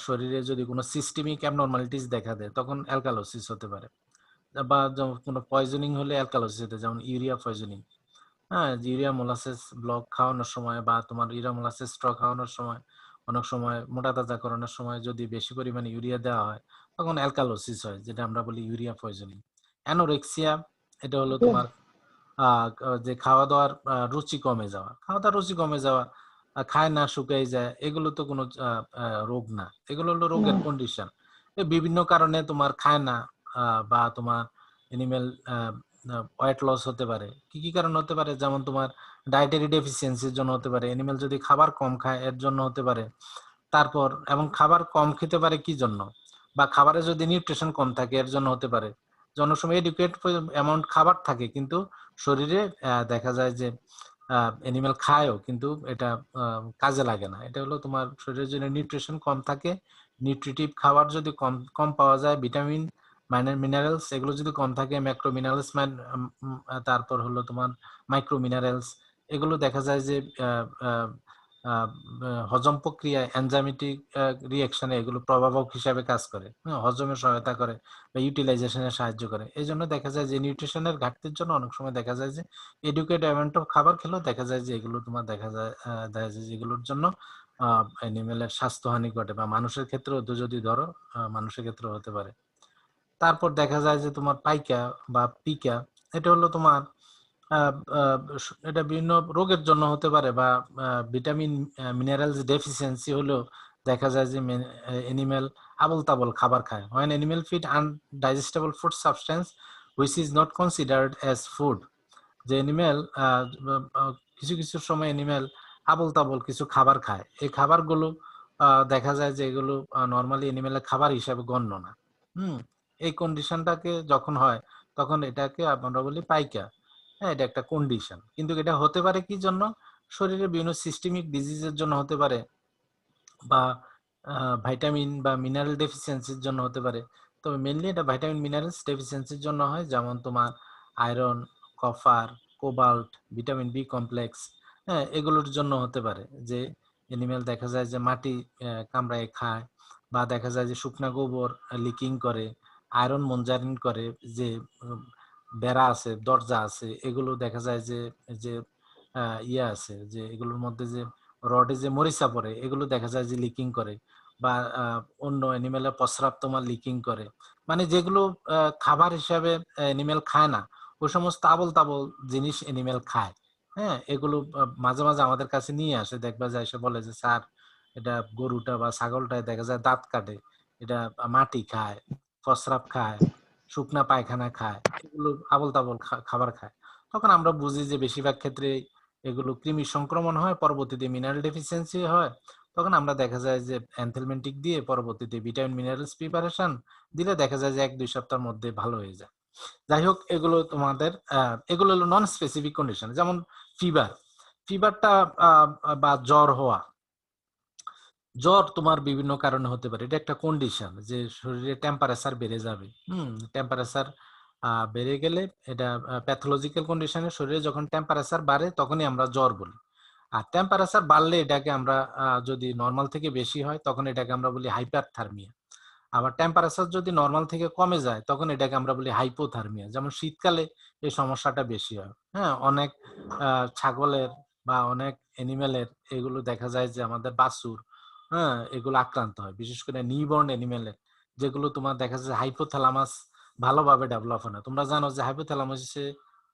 Speaker 1: শরীরে যদি কোনো সিস্টেমিক অ্যাবনরমালিটিস দেখা দেয় তখন অ্যালকালোসিস হতে পারে। বা কোনো পয়জনিং হলে অ্যালকালোসিস হতে, যেমন ইউরিয়া পয়জনিং। হ্যাঁ, ইউরিয়া মোলাসেস ব্লক খাওয়ানোর সময় বা তোমার ইউরিয়া মোলাসেস স্ট্র খাওয়ানোর সময়, অনেক সময় মোটা তাজাকরণের সময় যদি বেশি পরিমাণে ইউরিয়া দেওয়া হয় তখন অ্যালকালোসিস হয়, যেটা আমরা বলি ইউরিয়া পয়জনিং। অ্যানোরেক্সিয়া, এটা হলো তোমার যে খাওয়া দাওয়ার রুচি কমে যাওয়া, খাওয়া দাওয়ার রুচি কমে যাওয়া, খায় না শুকাই যায়, এগুলো তো কোনো রোগ না, এগুলো হলো রোগের কন্ডিশন। বিভিন্ন কারণে তোমার খায় না, বা তোমার এনিম্যাল ওয়েট লস হতে পারে। কি কি কারণ হতে পারে? যেমন তোমার ডায়েটারি ডেফিসিয়েন্সির জন্য হতে পারে, এনিম্যাল যদি খাবার কম খায় এর জন্য হতে পারে। তারপর এবং খাবার কম খেতে পারে কি জন্য, বা খাবারে যদি নিউট্রিশন কম থাকে এর জন্য হতে পারে। যে অনেক সময় এডুকেট অ্যামাউন্ট খাবার থাকে কিন্তু শরীরে দেখা যায় যে এনিম্যাল খায়ও কিন্তু এটা কাজে লাগে না। এটা হলো তোমার শরীরের জন্য নিউট্রিশন কম থাকে। নিউট্রিটিভ খাবার যদি কম কম পাওয়া যায়, ভিটামিন মিনারেলস এগুলো যদি কম থাকে, ম্যাক্রো মিনারেলস, তারপর হলো তোমার মাইক্রো মিনারেলস, এগুলো দেখা যায় যে হজম প্রক্রিয়ায় এনজাইমেটিক রিঅ্যাকশনে এগুলো প্রভাবক হিসাবে কাজ করে, হজমে সহায়তা করে বা ইউটিলাইজেশনে সাহায্য করে। এই জন্য দেখা যায় যে নিউট্রিশনের ঘাটতির জন্য অনেক সময় দেখা যায় যে এডুকেট অ্যামাউন্ট অফ খাবার খেলেও দেখা যায় যে এগুলো তোমার দেখা যায় যে এগুলোর জন্য অ্যানিমেলের স্বাস্থ্যহানি ঘটে, বা মানুষের ক্ষেত্রেও তো যদি ধরো মানুষের ক্ষেত্রেও হতে পারে। তারপর দেখা যায় যে তোমার পাইকা বা পিকা, এটা হলো তোমার এটা বিভিন্ন রোগের জন্য হতে পারে, বা ভিটামিন মিনারেলস ডেফিসিয়েন্সি হলেও দেখা যায় যে এনিম্যাল আবল তাবল খাবার খায়। when animal feed undigestible food substance which is not considered as food, যে এনিম্যাল কিছু কিছু সময় এনিম্যাল আবল তাবল কিছু খাবার খায়, এই খাবারগুলো দেখা যায় যে এগুলো নর্মালি এনিম্যালের খাবার হিসাবে গণ্য না। এই কন্ডিশনটাকে যখন হয় তখন এটাকে আমরা বলি পাইকা। হ্যাঁ, এটা একটা কন্ডিশন, কিন্তু এটা হতে পারে কি জন্য? শরীরে বিভিন্ন সিস্টেমিক ডিজিজের জন্য হতে পারে, বা ভাইটামিন বা মিনারেল ডেফিসিয়েন্সির জন্য হতে পারে। তবে মেনলি এটা ভাইটামিন মিনারেলস ডেফিসিয়েন্সির জন্য হয়, যেমন তোমার iron, copper, cobalt, vitamin B complex. হ্যাঁ, এগুলোর জন্য হতে পারে যে এনিম্যাল দেখা যায় যে মাটি কামড়ায় খায়, বা দেখা যায় যে শুকনা গোবর লিকিং করে, আয়রন মঞ্জারিন করে, যে বেড়া আছে, দরজা আছে, এগুলো দেখা যায় যে যে ইয়ে আছে, যে এগুলোর মধ্যে যে রডে যে মরিচা পড়ে এগুলো দেখা যায় যে লিকিং করে, বা অন্য অ্যানিমেলের প্রস্রাব তোমার লিকিং করে। মানে যেগুলো খাবার হিসাবে অ্যানিমেল খায় না, ওই সমস্ত আবল তাবল জিনিস অ্যানিমেল খায়। হ্যাঁ, এগুলো মাঝে মাঝে আমাদের কাছে নিয়ে আসে, দেখবা যায় এসে বলে যে স্যার এটা গরুটা বা ছাগলটায় দেখা যায় দাঁত কাটে, এটা মাটি খায়, প্রস্রাব খায়, শুকনা পায়খানা খায়, এগুলো আবল তাবল খাবার খায়। তখন আমরা বুঝি যে বেশিরভাগ ক্ষেত্রে এগুলো কৃমি সংক্রমণ হয়, পরবর্তীতে মিনারেল ডেফিসিয়েন্সি হয়। তখন আমরা দেখা যায় যে অ্যানথেলমেন্টিক দিয়ে পরবর্তীতে ভিটামিন মিনারেলস প্রিপারেশন দিলে দেখা যায় যে 1-2 সপ্তাহের মধ্যে ভালো হয়ে যায়। যাই হোক, এগুলো তোমাদের এগুলো হলো নন স্পেসিফিক কন্ডিশন। যেমন ফিভার, ফিভারটা বা জ্বর হওয়া, জ্বর তোমার বিভিন্ন কারণে হতে পারে। এটা একটা কন্ডিশন যে শরীরে টেম্পারেচার বেড়ে যাবে। টেম্পারেচার বেড়ে গেলে এটা প্যাথোলজিক্যাল কন্ডিশনে শরীরে যখন টেম্পারেচার বাড়ে তখনই আমরা জ্বর বলি। আর টেম্পারেচার বাড়লে এটাকে আমরা যদি নর্মাল থেকে বেশি হয় তখন এটাকে আমরা বলি হাইপারথার্মিয়া। আবার টেম্পারেচার যদি নর্মাল থেকে কমে যায় তখন এটাকে আমরা বলি হাইপোথার্মিয়া। যেমন শীতকালে এই সমস্যাটা বেশি হয়। হ্যাঁ, অনেক ছাগলের বা অনেক এনিমেলের এগুলো দেখা যায় যে আমাদের বাছুর, হ্যাঁ, এগুলো আক্রান্ত হয়, বিশেষ করে নিউবর্ন এনিমেলের, যেগুলো তোমার দেখা যায় হাইপোথ্যালামাস ভালোভাবে ডেভেলপ হয় না। তোমরা জানো যে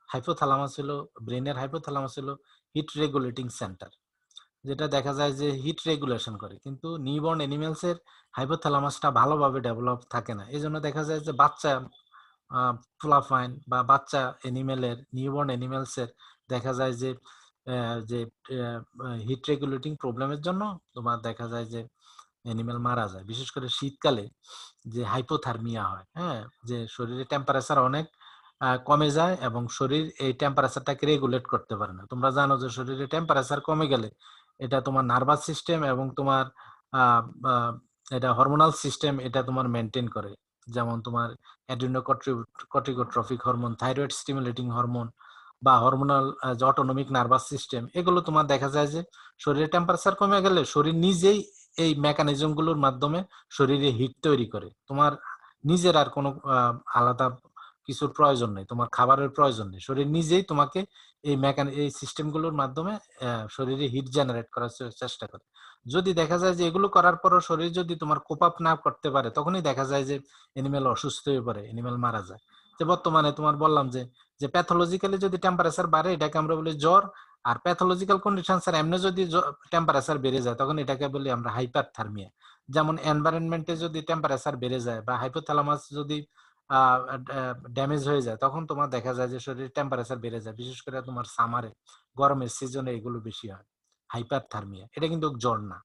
Speaker 1: হাইপোথ্যালামাস হলো ব্রেনের হাইপোথ্যালামাস হলো হিট রেগুলেটিং সেন্টার, যেটা দেখা যায় যে হিট রেগুলেশন করে, কিন্তু নিউবর্ন এনিমেলস এর হাইপোথ্যালামাসটা ভালোভাবে ডেভেলপ থাকে না। এই জন্য দেখা যায় যে বাচ্চা ফ্লাফাইন বা বাচ্চা এনিমেলের, নিউবর্ন এনিমেলস এর দেখা যায় যে হিট রেগুলেটিং প্রবলেমের জন্য তোমার দেখা যায় যে এনিমেল মারা যায়। বিশেষ করে শীতকালে যে হাইপোথার্মিয়া হয়, হ্যাঁ, যে শরীরে টেম্পারেচার অনেক কমে যায় এবং শরীর এই টেম্পারেচারটাকে রেগুলেট করতে পারে না। তোমরা জানো যে শরীরে টেম্পারেচার কমে গেলে এটা তোমার নার্ভাস সিস্টেম এবং তোমার আহ, আহ, এটা হরমোনাল সিস্টেম এটা তোমার মেনটেন করে। যেমন তোমার অ্যাড্রিনোকর্টিকোট্রফিক হরমোন, থাইরয়েড স্টিমুলেটিং হরমোন বা হরমোনাল যে অটোনমিক নার্ভাস সিস্টেম, এগুলো তোমার দেখা যায় যে শরীরে টেম্পারেচার কমে গেলে শরীর নিজেই এই মেকানিজম গুলোর মাধ্যমে শরীরে হিট তৈরি করে। তোমার নিজের আর কোনো আলাদা কিছুর প্রয়োজন নেই, তোমার খাবারের প্রয়োজন নেই, শরীর নিজেই তোমাকে এই সিস্টেম গুলোর মাধ্যমে শরীরে হিট জেনারেট করার চেষ্টা করে। যদি দেখা যায় যে এগুলো করার পরও শরীর যদি তোমার কোপ আপ না করতে পারে, তখনই দেখা যায় যে এনিমেল অসুস্থ হয়ে পড়ে, এনিমেল মারা যায়। যে বর্তমানে তোমার বললাম যে যে প্যাথোলজিক্যালি যদি টেম্পারেচার বাড়ে এটাকে আমরা বলি জ্বর, আর প্যাথোলজিক্যাল কন্ডিশন স্যার এমনি যদি টেম্পারেচার বেড়ে যায় তখন এটাকে বলি আমরা হাইপারথার্মিয়া। যেমন এনভায়রনমেন্টে যদি টেম্পারেচার বেড়ে যায় বা হাইপোথ্যালামাস যদি ড্যামেজ হয়ে যায় তখন তোমার দেখা যায় যে শরীরের টেম্পারেচার বেড়ে যায়, বিশেষ করে তোমার সামারে, গরমের সিজনে এগুলো বেশি হয়, হাইপারথার্মিয়া। এটা কিন্তু জ্বর না।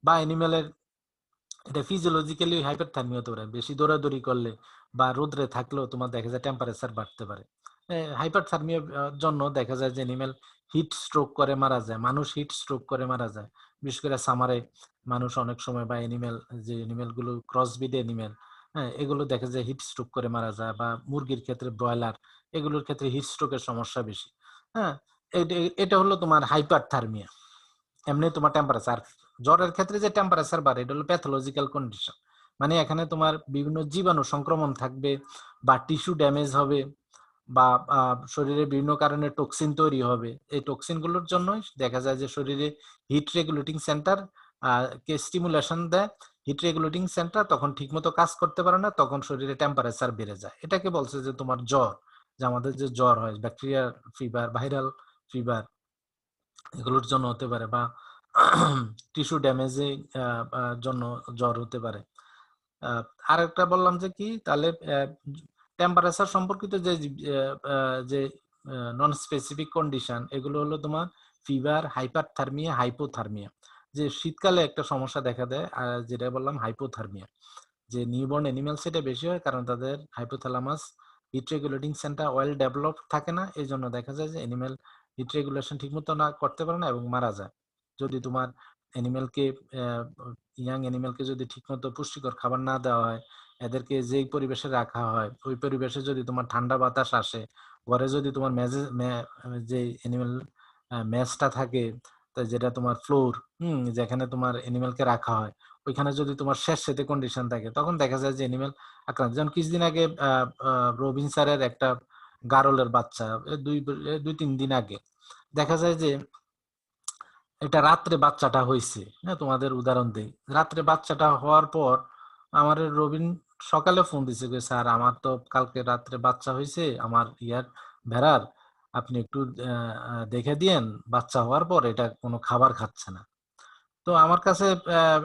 Speaker 1: বা এনিমেলের এটা ফিজিওলজিক্যালি হাইপারথার্মিয়া হতে পারে, বেশি দৌড়াদৌড়ি করলে বা রোদ্রে থাকলেও তোমার দেখা যায় টেম্পারেচার বাড়তে পারে। হাইপারথার্মিয়ার জন্য দেখা যায় যে এনিমেল হিট স্ট্রোক করে মারা যায়, মানুষ হিট স্ট্রোক করে মারা যায়। বিশেষ করে সামারে মানুষ অনেক সময় বা এনিমেল, যে এনিমেল গুলো ক্রসবিড এনিমেল, হ্যাঁ, এগুলো দেখা যায় হিট স্ট্রোক করে মারা যায়। বা মুরগির ক্ষেত্রে ব্রয়লার, এগুলোর ক্ষেত্রে হিট স্ট্রোকের সমস্যা বেশি। হ্যাঁ, এটা হলো তোমার হাইপারথার্মিয়া। এমনি তোমার টেম্পারেচার, জ্বরের ক্ষেত্রে যে টেম্পারেচার বাড়ে এটা হলো প্যাথোলজিক্যাল কন্ডিশন, মানে এখানে তোমার বিভিন্ন জীবাণু সংক্রমণ থাকবে বা টিস্যু ড্যামেজ হবে বা শরীরে বিভিন্ন কারণে টক্সিন তৈরি হবে। এই টক্সিন গুলোর জন্যই দেখা যায় যে শরীরে হিট রেগুলেটিং সেন্টার কে স্টিমুলেশন দেয়, হিট রেগুলেটিং সেন্টার তখন ঠিকমতো কাজ করতে পারে না, তখন শরীরে টেম্পারেচার বেড়ে যায়। এটাকে বলছে যে তোমার জ্বর, যে আমাদের যে জ্বর হয় ব্যাকটেরিয়া ফিভার, ভাইরাল ফিভার, এগুলোর জন্য হতে পারে, বা টিস্যু ড্যামেজের জন্য জ্বর হতে পারে। আরেকটা বললাম যে কি তাহলে টেম্পারেচার সম্পর্কিত যে নন স্পেসিফিক কন্ডিশন, এগুলো হলো তোমার ফিভার, হাইপারথার্মিয়া, হাইপোথার্মিয়া। যে শীতকালে একটা সমস্যা দেখা দেয় যেটা বললাম হাইপোথার্মিয়া, যে নিউবর্ন এনিমেলস এটা বেশি হয় কারণ তাদের hypothalamus heat regulating centre well develop থাকে না। এই জন্য দেখা যায় যে এনিমেল হিট রেগুলেশন ঠিকমতো না করতে পারে না এবং মারা যায়। যদি তোমার এনিমেলকে ইয়াং এনিমেলকে যদি ঠিকমতো পুষ্টিকর খাবার না দেওয়া হয়, এদেরকে যেই পরিবেশে রাখা হয় ওই পরিবেশে যদি তোমার ঠান্ডা বাতাস আসে, ঘরে যদি তোমার যে এনিমেল ম্যাচটা থাকে, যেটা তোমার ফ্লোর, যেখানে তোমার এনিমেলকে রাখা হয়, ওইখানে যদি তোমার স্যাঁতসেঁতে কন্ডিশন থাকে তখন দেখা যায় যে এনিমেল আক্রান্ত। যেমন কিছুদিন আগে রবিন স্যারের একটা গারলের বাচ্চা, দুই তিন দিন আগে দেখা যায় যে এটা রাত্রে বাচ্চাটা হয়েছে। হ্যাঁ, তোমাদের উদাহরণ দেই, রাত্রে বাচ্চাটা হওয়ার পর আমার রবিন সকালে ফোন দিছে যে স্যার আমার তো কালকে রাত্রে বাচ্চা হয়েছে আমার ইয়ার ভেড়ার, আপনি একটু দেখে দিয়েন, বাচ্চা হওয়ার পর এটা কোনো খাবার খাচ্ছে না। তো আমার কাছে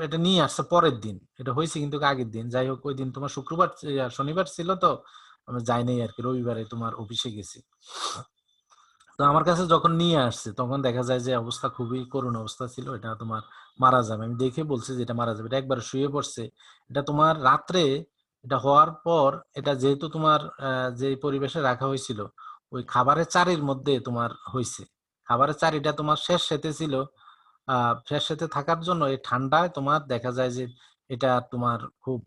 Speaker 1: এটা নিয়ে আসছে পরের দিন, এটা হয়েছে কিন্তু আগের দিন। যাই হোক, ওই দিন তোমার শনিবার ছিল, তো আমি যাই নাই আর কি, রবিবারে তোমার অফিসে গেছি। তো আমার কাছে যখন নিয়ে আসছে তখন দেখা যায় যে অবস্থা খুবই করুণ অবস্থা ছিল, এটা তোমার মারা যাবে। আমি দেখে বলছি যে এটা মারা যাবে, এটা একবার শুয়ে পড়ছে। এটা তোমার রাত্রে এটা হওয়ার পর এটা যেহেতু তোমার যে পরিবেশে রাখা হয়েছিল ওই খাবারের চারির মধ্যে তোমার হয়েছে, খাবারের চারিটা তোমার শেষ সেতে ছিল। শেষ সেতে থাকার জন্য এই ঠান্ডায় তোমার দেখা যায় যে এটা তোমার খুব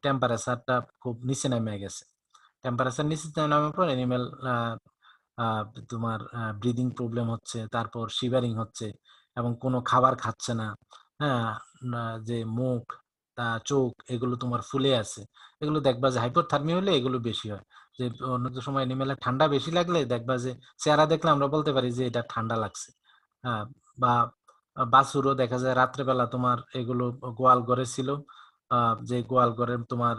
Speaker 1: টেম্পারেচারটা খুব নিচে নেমে গেছে। টেম্পারেচার নিচে নামার পর এনিমেল তোমার ব্রিদিং প্রবলেম হচ্ছে, তারপর শিভারিং হচ্ছে এবং কোনো খাবার খাচ্ছে না। হ্যাঁ, যে মুখ চোখ এগুলো তোমার ফুলে আছে, এগুলো দেখবা যে হাইপোথার্মিয়া হলে এগুলো বেশি হয়। যে অন্য সময় এনিমেলের ঠান্ডা বেশি লাগলে দেখবা যে চেহারা দেখলে আমরা বলতে পারি যে এটা ঠান্ডা লাগছে। বা বাছুরও দেখা যায় রাত্রেবেলা তোমার এগুলো গোয়াল ঘরে ছিল, যে গোয়াল ঘরের তোমার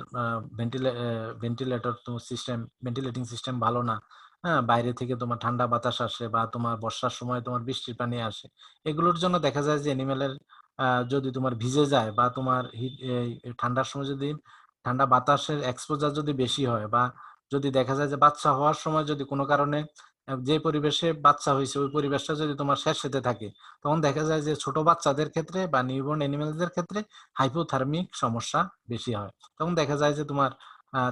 Speaker 1: ভেন্টিলেটর সিস্টেম, ভেন্টিলেটিং সিস্টেম ভালো না, হ্যাঁ, বাইরে থেকে তোমার ঠান্ডা বাতাস আসে বা তোমার বর্ষার সময় তোমার বৃষ্টির পানি আসে, এগুলোর জন্য দেখা যায় যে এনিমেলের যদি তোমার ভিজে যায় বা তোমার ঠান্ডার সময় যদি ঠান্ডা বাতাসের এক্সপোজার যদি বেশি হয়, বা যদি দেখা যায় যে বাচ্চা হওয়ার সময় যদি কোনো কারণে যে পরিবেশে বাচ্চা হয়েছে ওই পরিবেশটা যদি তোমার স্যাঁতসেঁতে থাকে, তখন দেখা যায় যে ছোট বাচ্চাদের ক্ষেত্রে বা নিউবর্ন এনিমেলদের ক্ষেত্রে হাইপোথার্মিক সমস্যা বেশি হয়। তখন দেখা যায় যে তোমার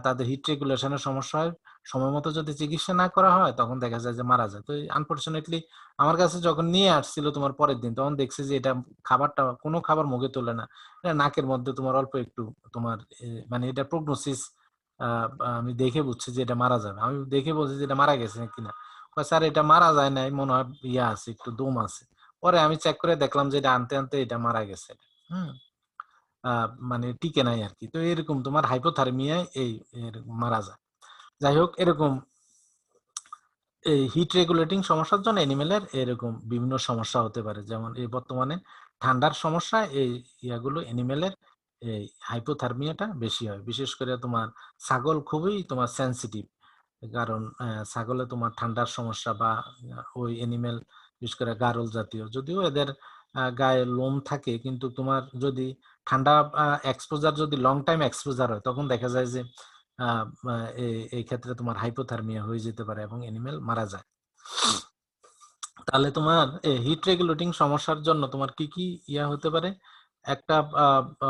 Speaker 1: তাদের হিট রেগুলেশনের সমস্যা হয়, সময় মতো যদি চিকিৎসা না করা হয় তখন দেখা যায় যে মারা যায়। তো আনফরচুনেটলি আমার কাছে যখন নিয়ে আসছিল তোমার পরের দিন, তখন দেখছি যে এটা খাবারটা কোনো খাবার মুখে তোলে না, এটা নাকের মধ্যে তোমার অল্প একটু তোমার মানে এটা প্রগনোসিস, আমি দেখে বুঝছি যে এটা মারা যাবে। আমি দেখে বলছি যে এটা মারা গেছে কিনা, স্যার এটা মারা যায় নাই, মনে হয় ইয়া আছে, একটু দম আছে। পরে আমি চেক করে দেখলাম যে এটা আনতে আনতে এটা মারা গেছে। হুম মানে টিকে নাই আর কি। তো এরকম তোমার হাইপোথার্মিয়ায় মারা যায়। যাই হোক, এরকম এই হিট রেগুলেটিং সমস্যার জন্য এনিমেলের এরকম বিভিন্ন সমস্যা হতে পারে, যেমন এই বর্তমানে ঠান্ডার সমস্যা এই ইয়াগুলো এনিমেলের এই হাইপোথার্মিয়াটা বেশি হয়। বিশেষ করে তোমার ছাগল খুবই তোমার সেনসিটিভ, কারণ ছাগলে তোমার ঠান্ডার সমস্যা বা ওই এনিমেল বিশেষ করে গারল জাতীয়, যদিও এদের গায়ে লোম থাকে, কিন্তু তোমার যদি ঠান্ডা এক্সপোজার যদি লং টাইম এক্সপোজার হয় তখন দেখা যায় যে এই ক্ষেত্রে তোমার হাইপোথার্মিয়া হয়ে যেতে পারে এবং এনিমেল মারা যায়। তাহলে তোমার হিট রেগুলেটিং সমস্যার জন্য তোমার কি কি ইয়া হতে পারে? একটা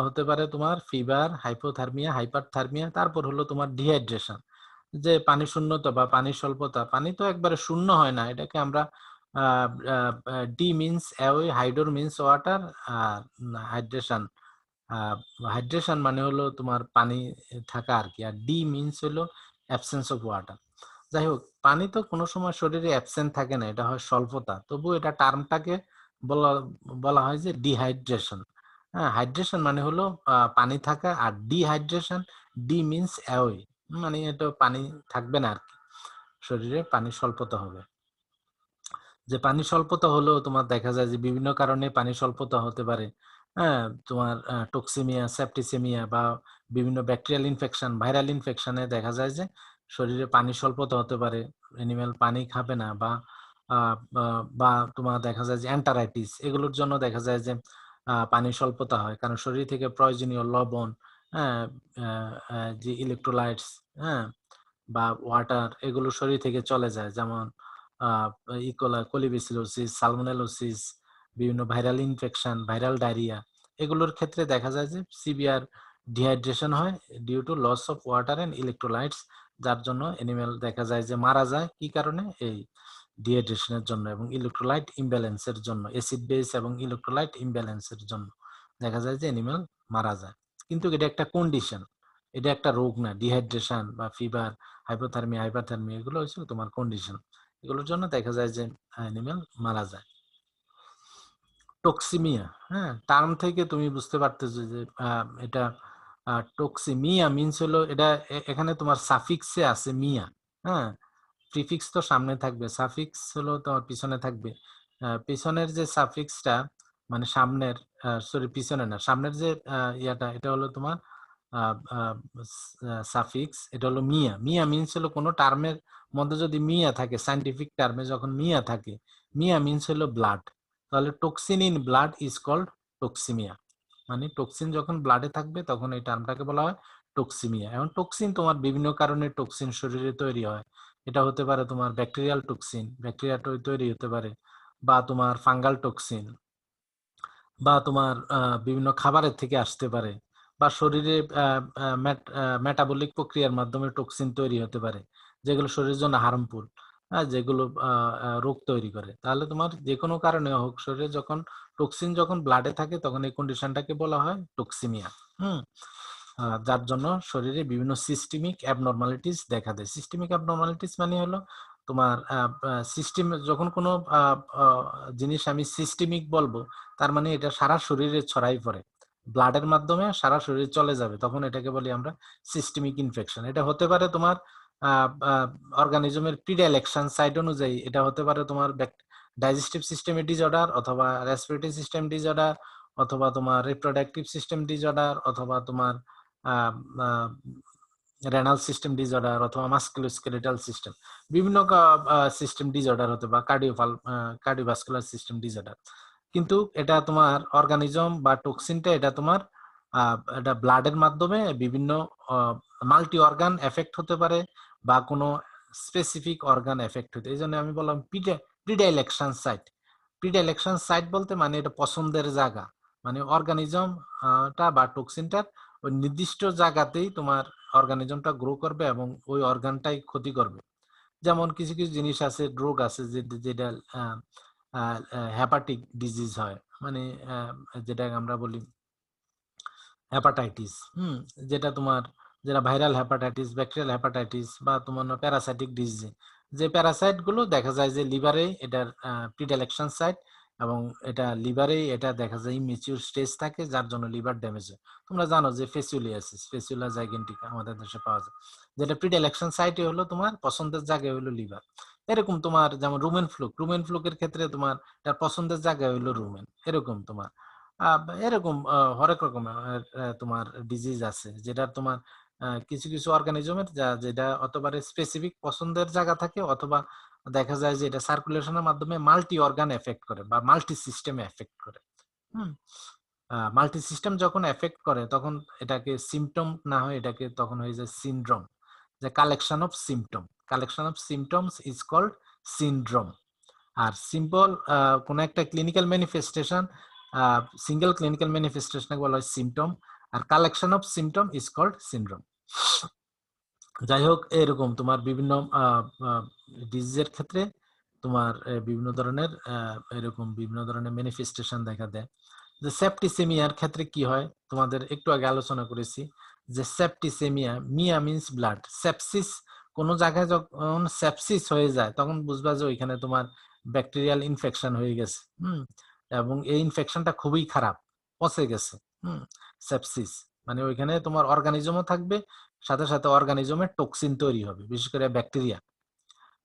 Speaker 1: হতে পারে তোমার ফিভার, হাইপোথার্মিয়া, হাইপারথার্মিয়া, তারপর হলো তোমার ডিহাইড্রেশন, যে পানি শূন্যতা বা পানি স্বল্পতা। পানি তো একবারে শূন্য হয় না, এটাকে আমরা ডি মিনস অ্যাওয়ে, হাইড্রোর মিনস ওয়াটার, আর হাইড্রেশন, হাইড্রেশন মানে হলো তোমার পানি থাকা আর কি, আর ডি মিনস হলো অ্যাবসেন্স অফ ওয়াটার। যাই হোক, পানি তো কোনো সময় শরীরে অ্যাবসেন্ট থাকে না, এটা হয় স্বল্পতা, তবু এটা টার্মটাকে বলা বলা হয় যে ডিহাইড্রেশন। হ্যাঁ, হাইড্রেশন মানে হলো পানি থাকা, আর ডিহাইড্রেশন, ডি মিনস অ্যাওয়ে, মানে এটা পানি থাকবে না আর কি, শরীরে পানি স্বল্পতা হবে। যে পানি স্বল্পতা হলেও তোমার দেখা যায় যে বিভিন্ন কারণে পানি স্বল্পতা হতে পারে। হ্যাঁ, তোমার টক্সিমিয়া, সেপ্টিসেমিয়া বা বিভিন্ন ব্যাকটেরিয়াল ইনফেকশন, ভাইরাল ইনফেকশনে দেখা যায় যে শরীরে পানি স্বল্পতা হতে পারে, এনিম্যাল পানি খাবে না, বা বা তোমার দেখা যায় যে অ্যান্টারাইটিস, এগুলোর জন্য দেখা যায় যে পানি স্বল্পতা হয়, কারণ শরীর থেকে প্রয়োজনীয় লবণ, হ্যাঁ, যে ইলেকট্রোলাইটস, হ্যাঁ, বা ওয়াটার, এগুলো শরীর থেকে চলে যায়, যেমন ইকোলা, কোলিবিসিলোসিস, সালমোনেলোসিস, বিভিন্ন ভাইরাল ইনফেকশন, ভাইরাল ডায়রিয়া, এগুলোর ক্ষেত্রে দেখা যায় যে সিভিয়ার ডিহাইড্রেশন হয় due to loss of water and electrolytes, যার জন্য এনিমেল দেখা যায় যে মারা যায়। কি কারণে? এই ডিহাইড্রেশনের জন্য এবং ইলেকট্রোলাইট ইমব্যালেন্সের জন্য, অ্যাসিড বেস এবং ইলেকট্রোলাইট ইমব্যালেন্সের জন্য দেখা যায় যে এনিমেল মারা যায়। কিন্তু এটা একটা কন্ডিশন, এটা একটা রোগ না। ডিহাইড্রেশন বা ফিভার, হাইপোথার্মিয়া, হাইপারথার্মিয়া, এগুলো হচ্ছে তোমার কন্ডিশন, এগুলোর জন্য দেখা যায় যে অ্যানিমেল মারা যায়। টক্সিমিয়া, হ্যাঁ, টার্ম থেকে তুমি বুঝতে পারতেছো যে এটা টক্সিমিয়া মিনস হলো এটা এখানে তোমার সাফিক্সে আছে মিয়া, হ্যাঁ, প্রিফিক্স তো সামনে থাকবে, সাফিক্স হলো তোমার পিছনে থাকবে। পিছনের যে সাফিক্সটা মানে সামনের, সরি পিছনে না, সামনের যে ইয়াটা, এটা হলো তোমার সাফিক্স, এটা হলো মিয়া। মিয়া মিনস হলো কোনো টার্মের মধ্যে যদি মিয়া থাকে, সাইন্টিফিক টার্মে যখন মিয়া থাকে, মিয়া মিনস হলো ব্লাড, তাহলে toxin in blood is called toxaemia. মানে টক্সিন যখন ব্লাডে থাকবে তখন এই টার্মটাকে বলা হয় টক্সিমিয়া। এখন টক্সিন তোমার বিভিন্ন কারণে টক্সিন শরীরে তৈরি হয়, এটা হতে পারে তোমার ব্যাকটেরিয়াল টক্সিন, ব্যাকটেরিয়া তৈরি হতে পারে, বা তোমার ফাঙ্গাল টক্সিন, বা তোমার বিভিন্ন খাবারের থেকে আসতে পারে, বা শরীরে মেটাবলিক প্রক্রিয়ার মাধ্যমে টক্সিন তৈরি হতে পারে, যেগুলো শরীরের জন্য হার্মফুল, যেগুলো রোগ তৈরি করে। তাহলে তোমার যে কোনো কারণে হোক শরীরে যখন টক্সিন যখন ব্লাডে থাকে তখন এই কন্ডিশনটাকে বলা হয় টক্সিমিয়া। হুম যার জন্য শরীরে বিভিন্ন সিস্টেমিক অ্যাবনর্মালিটিস দেখা দেয়। সিস্টেমিক অ্যাবনর্মালিটিস মানে হলো তোমার সিস্টেম, যখন কোনো জিনিস আমি সিস্টেমিক বলবো তার মানে এটা সারা শরীরে ছড়াই পড়ে। ব্লাডের মাধ্যমে সারা শরীরে চলে যাবে, তখন এটাকে বলি আমরা সিস্টেমিক ইনফেকশন। এটা হতে পারে তোমার অর্গানিজমের প্রিডাইলেকশন সাইট অনুযায়ী, এটা হতে পারে তোমার ডাইজেস্টিভ সিস্টেমের ডিসঅর্ডার, অথবা রেসপিরেটরি সিস্টেম ডিসঅর্ডার, অথবা তোমার রিপ্রোডাক্টিভ সিস্টেম ডিসঅর্ডার, অথবা তোমার রেনাল সিস্টেম ডিসঅর্ডার, অথবা মাস্কুলোস্কেলেটাল সিস্টেম, বিভিন্ন সিস্টেম ডিসঅর্ডার হতে বা কার্ডিওভাস্কুলার সিস্টেম ডিসঅর্ডার। কিন্তু এটা তোমার অর্গানিজম বা টক্সিনটা এটা তোমার এটা ব্লাডের মাধ্যমে বিভিন্ন মাল্টি অর্গান এফেক্ট হতে পারে, বা কোনো স্পেসিফিক অর্গান এফেক্ট হতে, এই জন্য আমি বললাম প্রিডাইলেকশন সাইট। প্রিডাইলেকশন সাইট বলতে মানে এটা পছন্দের জায়গা, মানে অর্গানিজম টা বা টক্সিনটার ওই নির্দিষ্ট জায়গাতেই তোমার অর্গানিজমটা গ্রো করবে এবং ওই অর্গানটাই ক্ষতি করবে। যেমন কিছু কিছু জিনিস আছে, রোগ আছে যেটা হেপাটিক ডিজিজ হয়, মানে যেটা আমরা বলি হেপাটাইটিস, যেটা তোমার যেটা ভাইরাল হেপাটাইটিস, ব্যাকটেরিয়াল হেপাটাইটিস, বা তোমার প্যারাসাইটিক ডিজিজ, যে প্যারাসাইট গুলো দেখা যায় যে লিভারে এটার প্রিডাইলেকশন সাইট, এবং এটা লিভারে এটা দেখা যায় ইমেচিউর স্টেজ থাকে, যার জন্য লিভার ড্যামেজ হয়। তোমরা জানো যে ফেসিওলিয়াসিস, ফেসিওলা জাইগেন্টিকা আমাদের দেশে পাওয়া যায়, যেটা প্রিডাইলেকশন সাইটে হলো তোমার পছন্দের জায়গায় হলো লিভার। এরকম তোমার যেমন রুমেন ফ্লুকের ক্ষেত্রে তোমার তার পছন্দের জায়গায় হলো রুমেন, এরকম তোমার এরকম হরেক রকমের তোমার ডিজিজ আছে, যেটা তোমার কিছু কিছু অর্গানিজমের যেটা অথবা স্পেসিফিক পছন্দের জায়গা থাকে, অথবা দেখা যায় যে এটা সার্কুলেশনের মাধ্যমে মাল্টি অর্গান এফেক্ট করে বা মাল্টি সিস্টেমে এফেক্ট করে। মাল্টি সিস্টেম যখন এফেক্ট করে তখন এটাকে সিমটম না হয়, এটাকে তখন হয়ে যায় সিনড্রোম, যে collection of symptoms is called syndrome. আর সিম্পল কোন একটা ক্লিনিক্যাল ম্যানিফেস্টেশন, সিঙ্গেল ক্লিনিক্যাল ম্যানিফেস্টেশনকে বলা হয় সিমটম, আর collection of symptom is called syndrome. যাই হোক, এরকম তোমার বিভিন্ন ডিজিজের ক্ষেত্রে তোমার বিভিন্ন ধরনের এরকম বিভিন্ন ধরনের ম্যানিফেস্টেশন দেখা দেয়। যে সেপ্টিসেমিয়ার ক্ষেত্রে কি হয়, তোমাদের একটু আগে আলোচনা করেছি যে সেপ্টিসেমিয়া, মিয়া মিন্স ব্লাড, সেপসিস, কোন জায়গায় যখন সেপসিস হয়ে যায় তখন বুঝবা যে ওইখানে তোমার ব্যাকটেরিয়াল ইনফেকশন হয়ে গেছে, এবং এই ইনফেকশনটা খুবই খারাপ, পচে গেছে। সেপসিস মানে ওইখানে তোমার অর্গানিজমও থাকবে, সাথে সাথে অর্গানিজমের টক্সিন তৈরি হবে, বিশেষ করে ব্যাকটেরিয়া।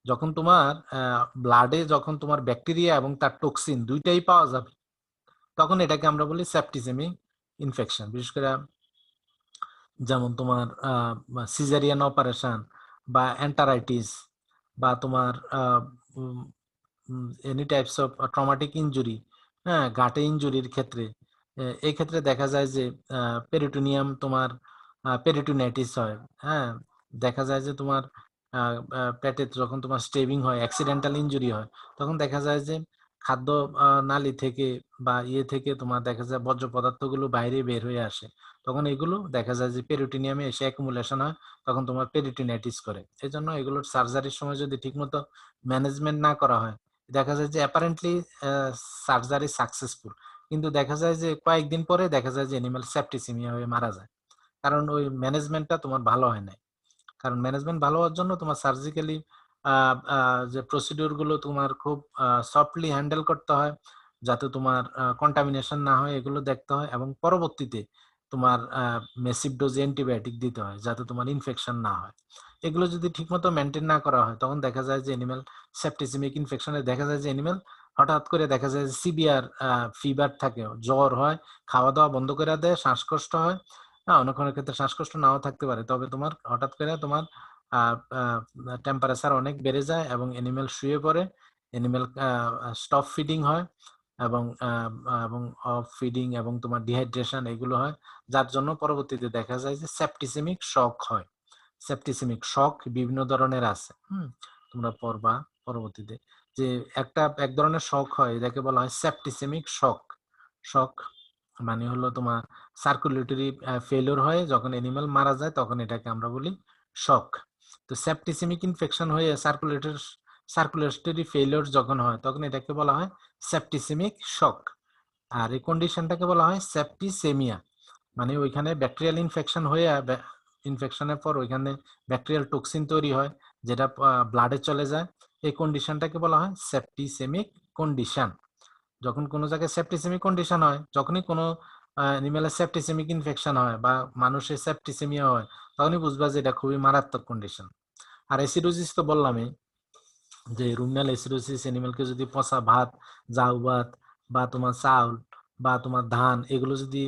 Speaker 1: যখন তোমার ব্লাডে যখন তোমার ব্যাকটেরিয়া এবং তার টক্সিন দুইটাই পাওয়া যাবে, তখন এটাকে আমরা বলি সেপ্টিসেমিক ইনফেকশন। বিশেষ করে যেমন তোমার সিজারিয়ান অপারেশন, বা এন্টারাইটিস, বা তোমার any types of traumatic injury, হ্যাঁ, গাটে ইনজুরির ক্ষেত্রে, এই ক্ষেত্রে দেখা যায় যে পেরিটোনিয়াম তোমার পেরিটোনাইটিস হয়। হ্যাঁ, দেখা যায় যে তোমার পেটে যখন তোমার স্টেবিং হয়, অ্যাক্সিডেন্টাল ইনজুরি হয়, তখন দেখা যায় যে খাদ্য নালী থেকে বা ইয়ে থেকে তোমার দেখা যায় বর্জ্য পদার্থগুলো বাইরে বের হয়ে আসে, তখন এগুলো দেখা যায় যে পেরিটোনিয়ামে এসে অ্যাকুমুলেশন হয়, তখন তোমার পেরিটোনাইটিস করে। এই জন্য এগুলোর সার্জারির সময় যদি ঠিকমতো ম্যানেজমেন্ট না করা হয়, দেখা যায় যে অ্যাপারেন্টলি সার্জারি সাকসেসফুল, কিন্তু দেখা যায় যে কয়েকদিন পরে দেখা যায় যে অ্যানিমাল সেপ্টিসিমিয়া হয়ে মারা যায়, কারণ ওই ম্যানেজমেন্টটা তোমার ভালো হয় নাই। কারণ ম্যানেজমেন্ট ভালো হওয়ার জন্য তোমার সার্জিক্যালি যে প্রসিডিউর গুলো তোমার খুব সফটলি হ্যান্ডেল করতে হয়, যাতে তোমার কন্টামিনেশন না হয় এগুলো দেখতে হয়, এবং পরবর্তীতে তোমার মেসিভ ডোজ অ্যান্টিবায়োটিক দিতে হয় যাতে তোমার ইনফেকশন না হয়। এগুলো যদি ঠিকমতো মেনটেন না করা হয়, তখন দেখা যায় যে এনিম্যাল সেপ্টিসিমিক ইনফেকশনে দেখা যায় যে এনিম্যাল হঠাৎ করে দেখা যায় যে সিভিয়ার ফিভার থাকে, জ্বর হয়, খাওয়া দাওয়া বন্ধ করে দেয়, শ্বাসকষ্ট হয়। হ্যাঁ, অনেক অনেক ক্ষেত্রে শ্বাসকষ্ট নাও থাকতে পারে, তবে তোমার হঠাৎ করে তোমার টেম্পারেচার অনেক বেড়ে যায় এবং এনিম্যাল শুয়ে পড়ে, এনিম্যাল স্টপ ফিডিং হয়, এবং এবং অফ ফিডিং এবং তোমার ডিহাইড্রেশন এগুলো হয়, যার জন্য পরবর্তীতে দেখা যায় যে সেপ্টিসেমিক শক হয়। সেপ্টিসেমিক শক বিভিন্ন ধরনের আছে, তোমরা পড়বা পরবর্তীতে, যে এক ধরনের শক হয়, এটাকে বলা হয় সেপ্টিসেমিক শক। শক মানে হলো তোমার সার্কুলেটরি ফেলিওর হয়, যখন এনিম্যাল মারা যায় তখন এটাকে আমরা বলি শক। তো সেপ্টিসেমিক ইনফেকশন হয়ে সার্কুলেটরি ফেলিওর যখন হয় তখন এটাকে বলা হয় সেপ্টিসেমিক শক। আর এই কন্ডিশনটাকে বলা হয় সেপ্টিসেমিয়া, মানে ওইখানে ব্যাকটেরিয়াল ইনফেকশন হয়ে ইনফেকশনের পর ওইখানে ব্যাকটেরিয়াল টক্সিন তৈরি হয়, যেটা ব্লাডে চলে যায়। এই কন্ডিশনটাকে বলা হয় সেপ্টিসেমিক কন্ডিশন। যখন কোনো জায়গায় সেপ্টিসেমিক কন্ডিশন হয়, যখনই কোনো অ্যানিমেলের সেপ্টিসেমিক ইনফেকশন হয় বা মানুষের সেপ্টিসেমিয়া হয়, তখনই বুঝবা যে এটা খুবই মারাত্মক কন্ডিশন। আর অ্যাসিডোসিস তো বললামই, যে রুমিনাল অ্যাসিডোসিস অ্যানিমেলকে যদি পচা ভাত, জাউ ভাত বা তোমার চাউল বা তোমার ধান এগুলো যদি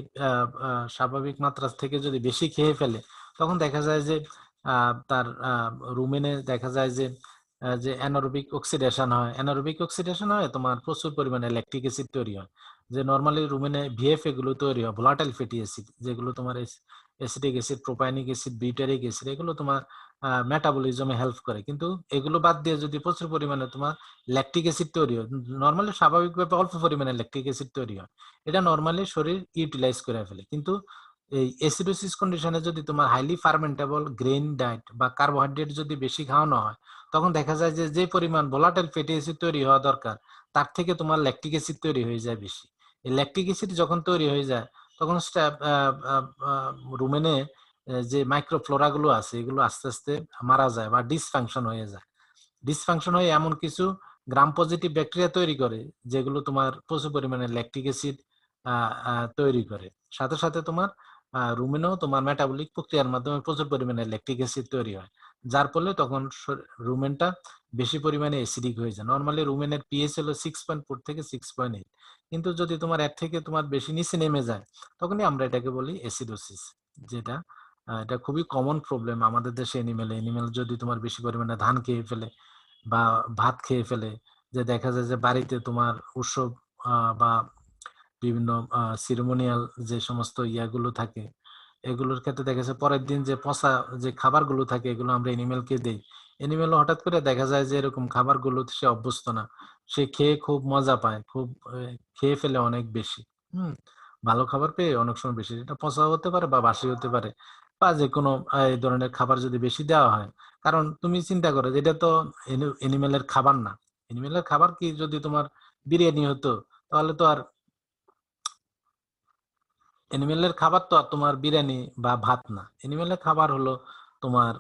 Speaker 1: স্বাভাবিক মাত্রা থেকে যদি বেশি খেয়ে ফেলে, তখন দেখা যায় যে তার রুমেনে দেখা যায় যে যে অ্যানারোবিক অক্সিডেশন হয়। অ্যানারোবিক অক্সিডেশন হয় তোমার প্রচুর পরিমাণে ল্যাকটিক অ্যাসিড তৈরি হয়। যে নর্মালি রুমেনে ভিএফ এগুলো তৈরি হয়, ভোলাটাইল ফ্যাটি অ্যাসিড, যেগুলো তোমার acetic acid, propionic acid, butyric acid, এগুলো তোমার মেটাবলিজমে হেল্প করে। কিন্তু এগুলো বাদ দিয়ে যদি প্রচুর পরিমাণে তোমার ল্যাকটিক অ্যাসিড তৈরি হয়, নর্মালি স্বাভাবিকভাবে অল্প পরিমাণে ল্যাকটিক অ্যাসিড তৈরি হয়, এটা নর্মালি শরীর ইউটিলাইজ করে ফেলে। কিন্তু এই অ্যাসিডোসিস কন্ডিশনে যদি তোমার হাইলি ফার্মেন্টেবল গ্রেইন ডায়েট বা কার্বোহাইড্রেট যদি বেশি খাওয়ানো হয়, তখন দেখা যায় যে যে পরিমাণ ভোলাটাইল ফ্যাটি অ্যাসিড তৈরি হওয়া দরকার, তার থেকে তোমার ল্যাকটিক অ্যাসিড তৈরি হয়ে যায় বেশি। এই ল্যাকটিক অ্যাসিড যখন তৈরি হয়ে যায়, তখন রুমেনে যে মাইক্রোফ্লোরা গুলো আছে এগুলো আস্তে আস্তে মারা যায় বা ডিসফাংশন হয়ে যায়। ডিসফাংশন হয়ে এমন কিছু গ্রাম পজিটিভ ব্যাকটেরিয়া তৈরি করে যেগুলো তোমার প্রচুর পরিমাণে ল্যাকটিক অ্যাসিড তৈরি করে। সাথে সাথে তোমার রুমেনেও তোমার মেটাবলিক প্রক্রিয়ার মাধ্যমে প্রচুর পরিমাণে ল্যাকটিক অ্যাসিড তৈরি হয়, যার ফলে তখন রুমেনটা বেশি পরিমাণে অ্যাসিডিক হয়ে যায়। নর্মালি রুমেনের পিএইচ হলো 6.4 থেকে 6.8, কিন্তু যদি তোমার এর থেকে তোমার বেশি নিচে নেমে যায়, তখনই আমরা এটাকে বলি অ্যাসিডোসিস। যেটা এটা খুবই কমন প্রবলেম আমাদের দেশে। এনিমেল যদি তোমার বেশি পরিমাণে ধান খেয়ে ফেলে বা ভাত খেয়ে ফেলে, যে দেখা যায় যে বাড়িতে তোমার উৎসব বা বিভিন্ন সিরিমোনিয়াল যে সমস্ত ইয়াগুলো থাকে, এগুলোর ক্ষেত্রে দেখা যায় পরের দিন যে পচা যে খাবারগুলো থাকে এগুলো আমরা এনিমেলকে দেই। এনিমেল হঠাৎ করে দেখা যায় যে এরকম খাবারগুলো সে অভ্যস্ত না, সে খেয়ে খুব মজা পায়, খুব খেয়ে ফেলে অনেক বেশি। হুম, ভালো খাবার পেয়ে অনেক সময় বেশি, এটা পচা হতে পারে বা বাসি হতে পারে, বা যে কোনো এই ধরনের খাবার যদি বেশি দেওয়া হয়। কারণ তুমি চিন্তা করো যে এটা তো এনিমেলের খাবার না। এনিমেলের খাবার কি যদি তোমার বিরিয়ানি হতো, তাহলে তো আর এনিমেলের খাবার তো আর তোমার বিরিয়ানি বা ভাত না। এনিমেলের খাবার হলো তোমার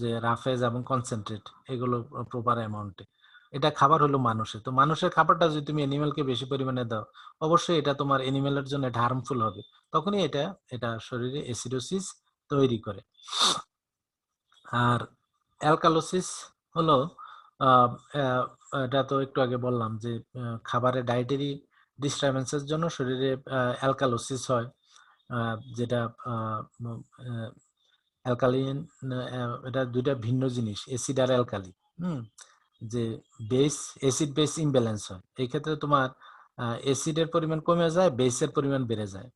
Speaker 1: যে রাফেজ এবং কনসেন্ট্রেট, এগুলো প্রপার অ্যামাউন্টে। এটা খাবার হলো মানুষের। তো মানুষের খাবারটা যদি তুমি এনিমেলকে বেশি পরিমাণে দাও, অবশ্যই এটা তোমার এনিমেলের জন্য এটা হার্মফুল হবে। তখনই এটা এটা শরীরে অ্যাসিডোসিস তৈরি করে। আর অ্যালকালোসিস হলো আহ, আহ, এটা তো একটু আগে বললাম যে খাবারের ডায়েটারি ডিস্টারবেন্সের জন্য শরীরে অ্যালকালোসিস হয়। যেটা অ্যালকালিন, এটা দুইটা ভিন্ন জিনিস, অ্যাসিড আর অ্যালকালি। হুম, যে বেস অ্যাসিড বেস ইমব্যালেন্স হয়, এই ক্ষেত্রে তোমার অ্যাসিডের পরিমাণ কমে যায়, বেসের পরিমাণ বেড়ে যায়,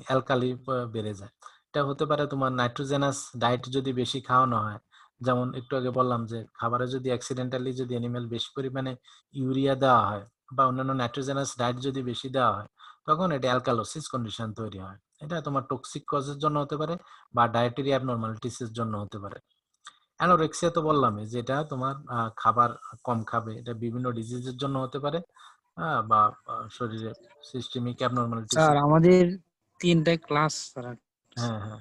Speaker 1: অ্যালকালি বেড়ে যায়। এটা হতে পারে তোমার নাইট্রোজেনাস ডায়েট যদি বেশি খাওয়ানো হয়, যেমন একটু আগে বললাম যে খাবারে যদি অ্যাক্সিডেন্টালি যদি অ্যানিমেল বেশি পরিমাণে ইউরিয়া দেওয়া হয় বা অন্যান্য নাইট্রোজেনাস ডায়েট যদি বেশি দেওয়া হয়, তখন এটা অ্যালকালোসিস কন্ডিশন তৈরি হয়। এটা তোমার টক্সিক কজের জন্য হতে পারে বা ডায়েটারি অ্যাবনরমালিটিস এর জন্য হতে পারে। অ্যানোরেক্সিয়া তো বললামই, যেটা তোমার খাবার কম খাবে, এটা বিভিন্ন ডিজিজের জন্য হতে পারে, বা শরীরে সিস্টেমিক অ্যাবনরমালিটিস।
Speaker 3: স্যার আমাদের 3টায় ক্লাস স্যার।
Speaker 1: হ্যাঁ হ্যাঁ,